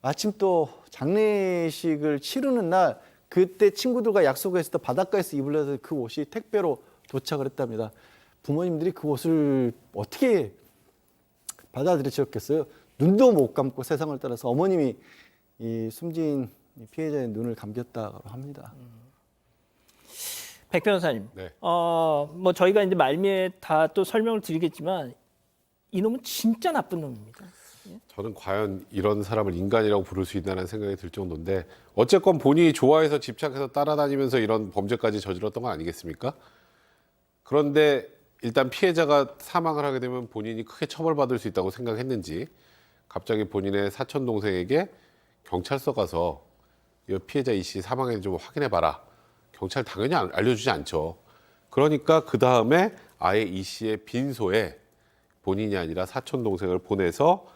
마침 또 장례식을 치르는 날 그때 친구들과 약속했을 때 바닷가에서 입으려던 그 옷이 택배로 도착을 했답니다. 부모님들이 그 옷을 어떻게 받아들이셨겠어요? 눈도 못 감고 세상을 떠나서 어머님이 이 숨진 피해자의 눈을 감겼다고 합니다. 백 변호사님, 네. 뭐 저희가 이제 말미에 다 또 설명을 드리겠지만 이놈은 진짜 나쁜 놈입니다. 저는 과연 이런 사람을 인간이라고 부를 수 있나라는 생각이 들 정도인데 어쨌건 본인이 좋아해서 집착해서 따라다니면서 이런 범죄까지 저질렀던 거 아니겠습니까? 그런데 일단 피해자가 사망을 하게 되면 본인이 크게 처벌받을 수 있다고 생각했는지 갑자기 본인의 사촌 동생에게 경찰서 가서 이 피해자 이 씨 사망을 좀 확인해봐라. 경찰 당연히 알려주지 않죠. 그러니까 그 다음에 아예 이 씨의 빈소에 본인이 아니라 사촌 동생을 보내서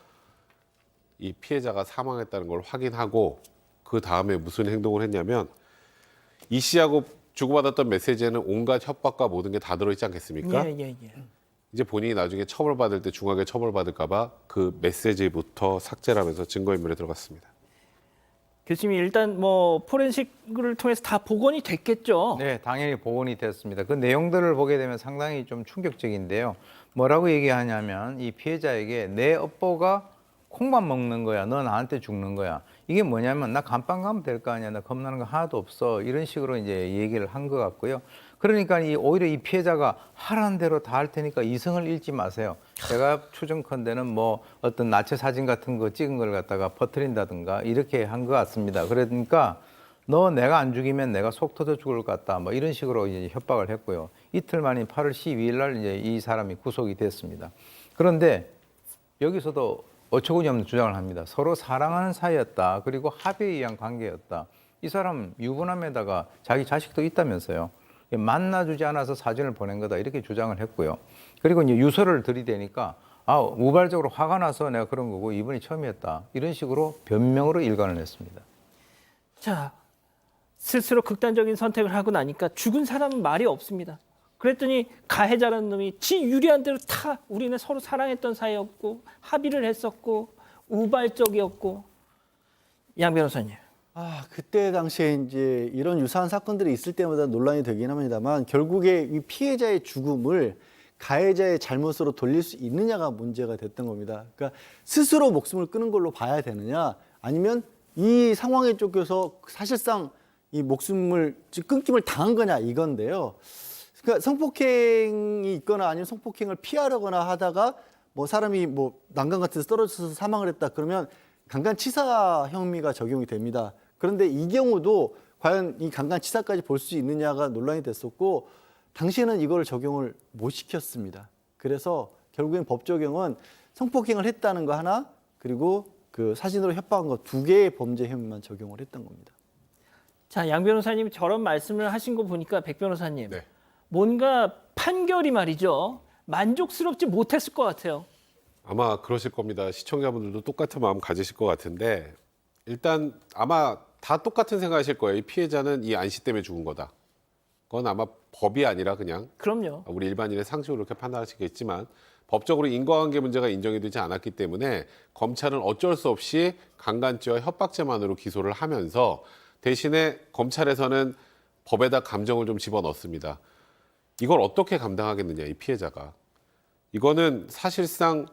이 피해자가 사망했다는 걸 확인하고 그 다음에 무슨 행동을 했냐면 이 씨하고 주고받았던 메시지에는 온갖 협박과 모든 게 다 들어있지 않겠습니까? 예. 이제 본인이 나중에 처벌받을 때 중하게 처벌받을까 봐 그 메시지부터 삭제를 하면서 증거인멸에 들어갔습니다. 교수님이 일단 뭐 포렌식을 통해서 다 복원이 됐겠죠. 네, 당연히 복원이 됐습니다. 그 내용들을 보게 되면 상당히 좀 충격적인데요. 뭐라고 얘기하냐면 이 피해자에게 내 업보가 콩만 먹는 거야. 너 나한테 죽는 거야. 이게 뭐냐면 나 감방 가면 될 거 아니야. 나 겁나는 거 하나도 없어. 이런 식으로 이제 얘기를 한 것 같고요. 그러니까 오히려 이 피해자가 하라는 대로 다 할 테니까 이성을 잃지 마세요. 제가 추정컨대는 뭐 어떤 나체 사진 같은 거 찍은 걸 갖다가 퍼뜨린다든가 이렇게 한 것 같습니다. 그러니까 너 내가 안 죽이면 내가 속 터져 죽을 것 같다. 뭐 이런 식으로 이제 협박을 했고요. 이틀 만인 8월 12일 날 이제 이 사람이 구속이 됐습니다. 그런데 여기서도 어처구니 없는 주장을 합니다. 서로 사랑하는 사이였다. 그리고 합의에 의한 관계였다. 이 사람 유부남에다가 자기 자식도 있다면서요. 만나주지 않아서 사진을 보낸 거다. 이렇게 주장을 했고요. 그리고 이제 유서를 들이대니까 우발적으로 화가 나서 내가 그런 거고 이번이 처음이었다. 이런 식으로 변명으로 일관을 했습니다. 자, 스스로 극단적인 선택을 하고 나니까 죽은 사람은 말이 없습니다. 그랬더니 가해자라는 놈이 지 유리한 대로 다 우리는 서로 사랑했던 사이였고 합의를 했었고 우발적이었고. 양 변호사님. 그때 당시에 이제 이런 유사한 사건들이 있을 때마다 논란이 되긴 합니다만 결국에 이 피해자의 죽음을 가해자의 잘못으로 돌릴 수 있느냐가 문제가 됐던 겁니다. 그러니까 스스로 목숨을 끊은 걸로 봐야 되느냐 아니면 이 상황에 쫓겨서 사실상 이 목숨을 끊김을 당한 거냐 이건데요. 그러니까 성폭행이 있거나 아니면 성폭행을 피하려거나 하다가 뭐 사람이 뭐 난간 같은 데서 떨어져서 사망을 했다 그러면 강간치사 혐의가 적용이 됩니다. 그런데 이 경우도 과연 이 강간치사까지 볼 수 있느냐가 논란이 됐었고 당시에는 이걸 적용을 못 시켰습니다. 그래서 결국엔 법 적용은 성폭행을 했다는 거 하나 그리고 그 사진으로 협박한 거 2개의 범죄 혐의만 적용을 했던 겁니다. 자, 양 변호사님 저런 말씀을 하신 거 보니까 백 변호사님 네. 뭔가 판결이 말이죠. 만족스럽지 못했을 것 같아요. 아마 그러실 겁니다. 시청자분들도 똑같은 마음 가지실 것 같은데 일단 아마 다 똑같은 생각하실 거예요. 이 피해자는 이 안씨 때문에 죽은 거다. 그건 아마 법이 아니라 그냥 그럼요. 우리 일반인의 상식으로 이렇게 판단하시겠지만 법적으로 인과관계 문제가 인정이 되지 않았기 때문에 검찰은 어쩔 수 없이 강간죄와 협박죄만으로 기소를 하면서 대신에 검찰에서는 법에다 감정을 좀 집어넣습니다. 이걸 어떻게 감당하겠느냐 이 피해자가. 이거는 사실상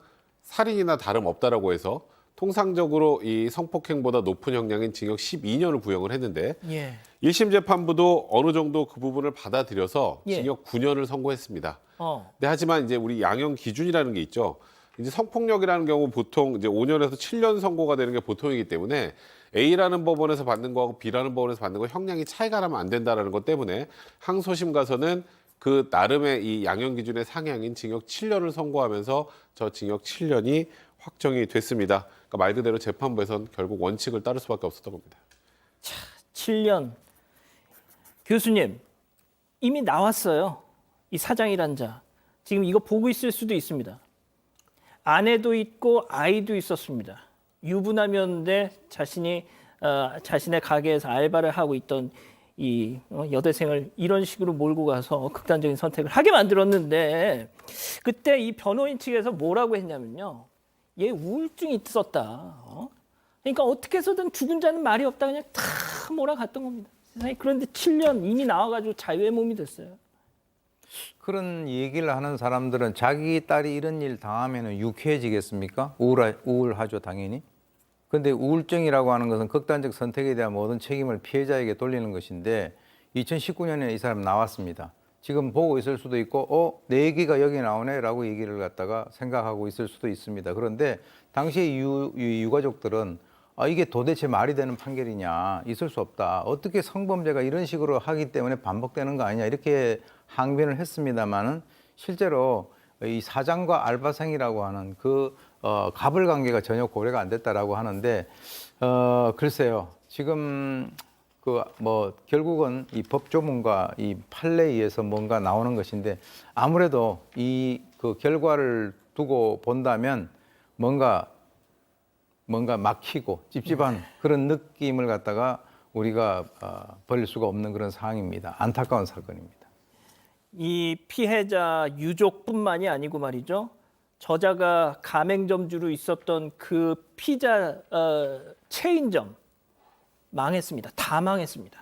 살인이나 다름없다라고 해서 통상적으로 이 성폭행보다 높은 형량인 징역 12년을 구형을 했는데 예. 1심 재판부도 어느 정도 그 부분을 받아들여서 예. 징역 9년을 선고했습니다. 근데 하지만 이제 우리 양형 기준이라는 게 있죠. 이제 성폭력이라는 경우 보통 이제 5년에서 7년 선고가 되는 게 보통이기 때문에 A라는 법원에서 받는 거하고 B라는 법원에서 받는 거 형량이 차이가 나면 안 된다라는 것 때문에 항소심 가서는 그 나름의 이 양형 기준의 상향인 징역 7년을 선고하면서 저 징역 7년이 확정이 됐습니다. 그러니까 말 그대로 재판부에서는 결국 원칙을 따를 수밖에 없었던 겁니다. 7년. 교수님, 이미 나왔어요. 이 사장이란 자. 지금 이거 보고 있을 수도 있습니다. 아내도 있고 아이도 있었습니다. 유부남이었는데 자신의 가게에서 알바를 하고 있던 이 여대생을 이런 식으로 몰고 가서 극단적인 선택을 하게 만들었는데 그때 이 변호인 측에서 뭐라고 했냐면요. 얘 우울증이 있었다. 그러니까 어떻게 해서든 죽은 자는 말이 없다 그냥 다 몰아갔던 겁니다. 세상에. 그런데 7년 이미 나와가지고 자유의 몸이 됐어요. 그런 얘기를 하는 사람들은 자기 딸이 이런 일 당하면 유쾌해지겠습니까? 우울하죠, 당연히. 그런데 우울증이라고 하는 것은 극단적 선택에 대한 모든 책임을 피해자에게 돌리는 것인데 2019년에 이 사람 나왔습니다. 지금 보고 있을 수도 있고 내 얘기가 여기 나오네 라고 얘기를 갖다가 생각하고 있을 수도 있습니다. 그런데 당시 유가족들은 이게 도대체 말이 되는 판결이냐, 있을 수 없다. 어떻게 성범죄가 이런 식으로 하기 때문에 반복되는 거 아니냐 이렇게 항변을 했습니다마는 실제로 이 사장과 알바생이라고 하는 그 갑을 관계가 전혀 고려가 안 됐다라고 하는데 글쎄요. 지금 결국은 이 법 조문과 이 판례에 의해서 뭔가 나오는 것인데 아무래도 이 그 결과를 두고 본다면 뭔가 막히고 찝찝한 그런 느낌을 갖다가 우리가 버릴 수가 없는 그런 상황입니다. 안타까운 사건입니다. 이 피해자 유족뿐만이 아니고 말이죠. 저자가 가맹점주로 있었던 그 피자 체인점 망했습니다. 다 망했습니다.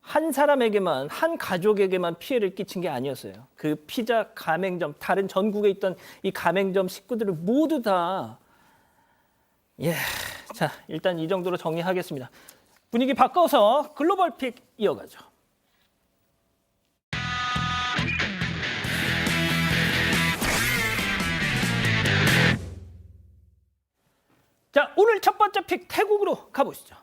한 사람에게만, 한 가족에게만 피해를 끼친 게 아니었어요. 그 피자 가맹점, 다른 전국에 있던 이 가맹점 식구들을 모두 다 자, 일단 이 정도로 정리하겠습니다. 분위기 바꿔서 글로벌 픽 이어가죠. 자, 오늘 첫 번째 픽 태국으로 가보시죠.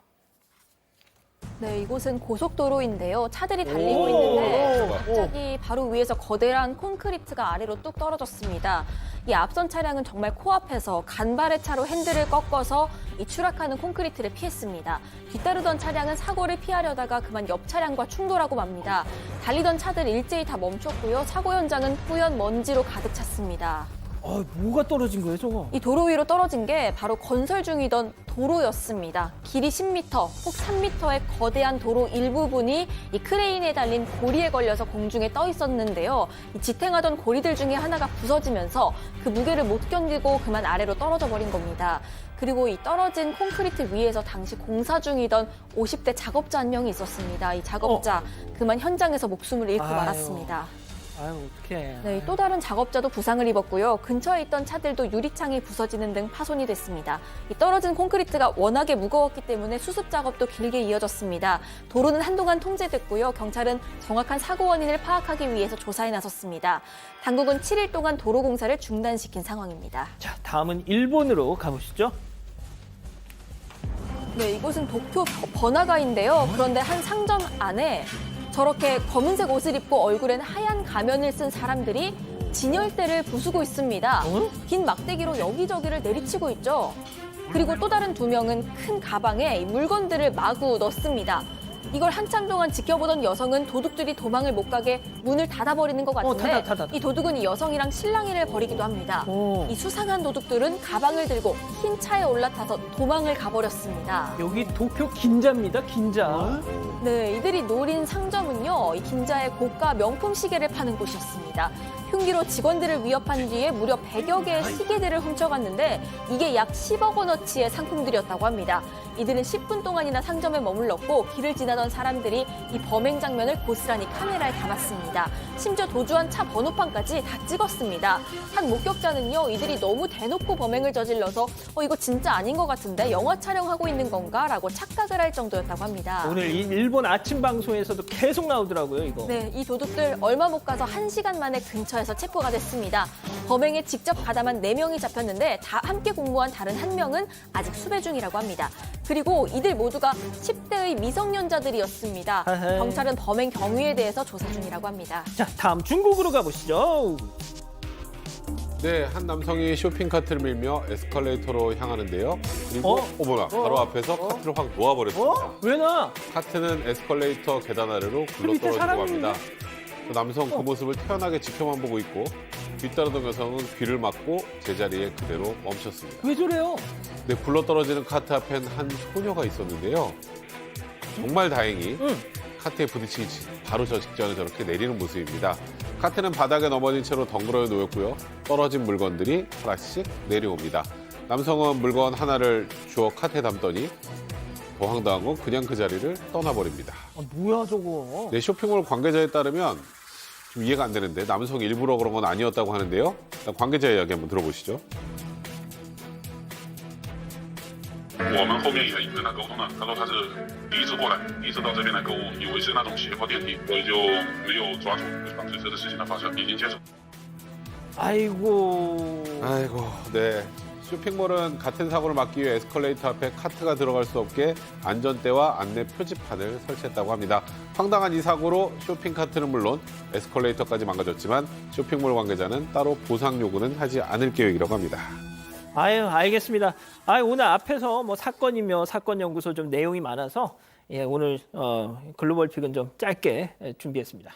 네, 이곳은 고속도로인데요. 차들이 달리고 있는데 갑자기 바로 위에서 거대한 콘크리트가 아래로 뚝 떨어졌습니다. 이 앞선 차량은 정말 코앞에서 간발의 차로 핸들을 꺾어서 이 추락하는 콘크리트를 피했습니다. 뒤따르던 차량은 사고를 피하려다가 그만 옆 차량과 충돌하고 맙니다. 달리던 차들 일제히 다 멈췄고요. 사고 현장은 뿌연 먼지로 가득 찼습니다. 뭐가 떨어진 거예요, 저거? 이 도로 위로 떨어진 게 바로 건설 중이던 도로였습니다. 길이 10m, 폭 3m의 거대한 도로 일부분이 이 크레인에 달린 고리에 걸려서 공중에 떠 있었는데요. 이 지탱하던 고리들 중에 하나가 부서지면서 그 무게를 못 견디고 그만 아래로 떨어져 버린 겁니다. 그리고 이 떨어진 콘크리트 위에서 당시 공사 중이던 50대 작업자 한 명이 있었습니다. 이 작업자 그만 현장에서 목숨을 잃고 아유. 말았습니다. 아유, 어떡해. 네, 또 다른 작업자도 부상을 입었고요. 근처에 있던 차들도 유리창이 부서지는 등 파손이 됐습니다. 이 떨어진 콘크리트가 워낙에 무거웠기 때문에 수습 작업도 길게 이어졌습니다. 도로는 한동안 통제됐고요. 경찰은 정확한 사고 원인을 파악하기 위해서 조사에 나섰습니다. 당국은 7일 동안 도로 공사를 중단시킨 상황입니다. 자, 다음은 일본으로 가보시죠. 네, 이곳은 도쿄 번화가인데요. 그런데 한 상점 안에 저렇게 검은색 옷을 입고 얼굴엔 하얀 가면을 쓴 사람들이 진열대를 부수고 있습니다. 긴 막대기로 여기저기를 내리치고 있죠. 그리고 또 다른 2명은 큰 가방에 이 물건들을 마구 넣습니다. 이걸 한참 동안 지켜보던 여성은 도둑들이 도망을 못 가게 문을 닫아버리는 것 같은데 닫아. 이 도둑은 이 여성이랑 실랑이를 벌이기도 합니다. 이 수상한 도둑들은 가방을 들고 흰 차에 올라타서 도망을 가버렸습니다. 여기 도쿄 긴자입니다, 긴자. 네, 이들이 노린 상점은요, 이 긴자의 고가 명품 시계를 파는 곳이었습니다. 흉기로 직원들을 위협한 뒤에 무려 100여 개의 시계들을 훔쳐갔는데 이게 약 10억 원어치의 상품들이었다고 합니다. 이들은 10분 동안이나 상점에 머물렀고 길을 지나던 사람들이 이 범행 장면을 고스란히 카메라에 담았습니다. 심지어 도주한 차 번호판까지 다 찍었습니다. 한 목격자는요, 이들이 너무 대놓고 범행을 저질러서 이거 진짜 아닌 것 같은데 영화 촬영하고 있는 건가? 라고 착각을 할 정도였다고 합니다. 오늘 이 일본 아침 방송에서도 계속 나오더라고요, 이거. 네, 이 도둑들 얼마 못 가서 1시간 만에 근처에서 체포가 됐습니다. 범행에 직접 가담한 4명이 잡혔는데 다 함께 공모한 다른 1명은 아직 수배 중이라고 합니다. 그리고 이들 모두가 10대의 미성년자들이었습니다. 아하. 경찰은 범행 경위에 대해서 조사 중이라고 합니다. 자, 다음 중국으로 가보시죠. 네, 한 남성이 쇼핑카트를 밀며 에스컬레이터로 향하는데요. 그리고 어머나, 바로 앞에서 카트를 확 놓아버렸습니다. 왜 나? 카트는 에스컬레이터 계단 아래로 굴러떨어지고 사람이 합니다. 그 남성 그 모습을 태연하게 지켜만 보고 있고 뒤따르던 여성은 귀를 막고 제자리에 그대로 멈췄습니다. 왜 저래요? 네, 굴러떨어지는 카트 앞엔 한 소녀가 있었는데요. 정말 다행히 카트에 부딪히기 바로 저 직전에 저렇게 내리는 모습입니다. 카트는 바닥에 넘어진 채로 덩그러니 놓였고요. 떨어진 물건들이 하나씩 내려옵니다. 남성은 물건 하나를 주워 카트에 담더니 더 황당한 건 그냥 그 자리를 떠나버립니다. 뭐야, 저거. 네, 쇼핑몰 관계자에 따르면 좀 이해가 안 되는데 남성이 일부러 그런 건 아니었다고 하는데요. 일단 관계자 이야기 한번 들어보시죠. 我们后面也一直跟他沟通了，他说他是第一次过来，第一次到这边来购物，以为是那种斜坡电梯，所以就没有抓住防止这个事情的发生，已经接手。 아이고. 네. 쇼핑몰은 같은 사고를 막기 위해 에스컬레이터 앞에 카트가 들어갈 수 없게 안전대와 안내 표지판을 설치했다고 합니다. 황당한 이 사고로 쇼핑카트는 물론 에스컬레이터까지 망가졌지만 쇼핑몰 관계자는 따로 보상 요구는 하지 않을 계획이라고 합니다. 아유, 알겠습니다. 오늘 앞에서 뭐 사건이며 사건 연구소 좀 내용이 많아서 오늘 글로벌 픽은 좀 짧게 준비했습니다.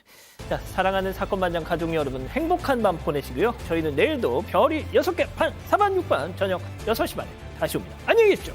자, 사랑하는 사건 반장 가족 여러분, 행복한 밤 보내시고요. 저희는 내일도 별이 6개 반, 4반, 6반 저녁 6시 반에 다시 옵니다. 안녕히 계십시오.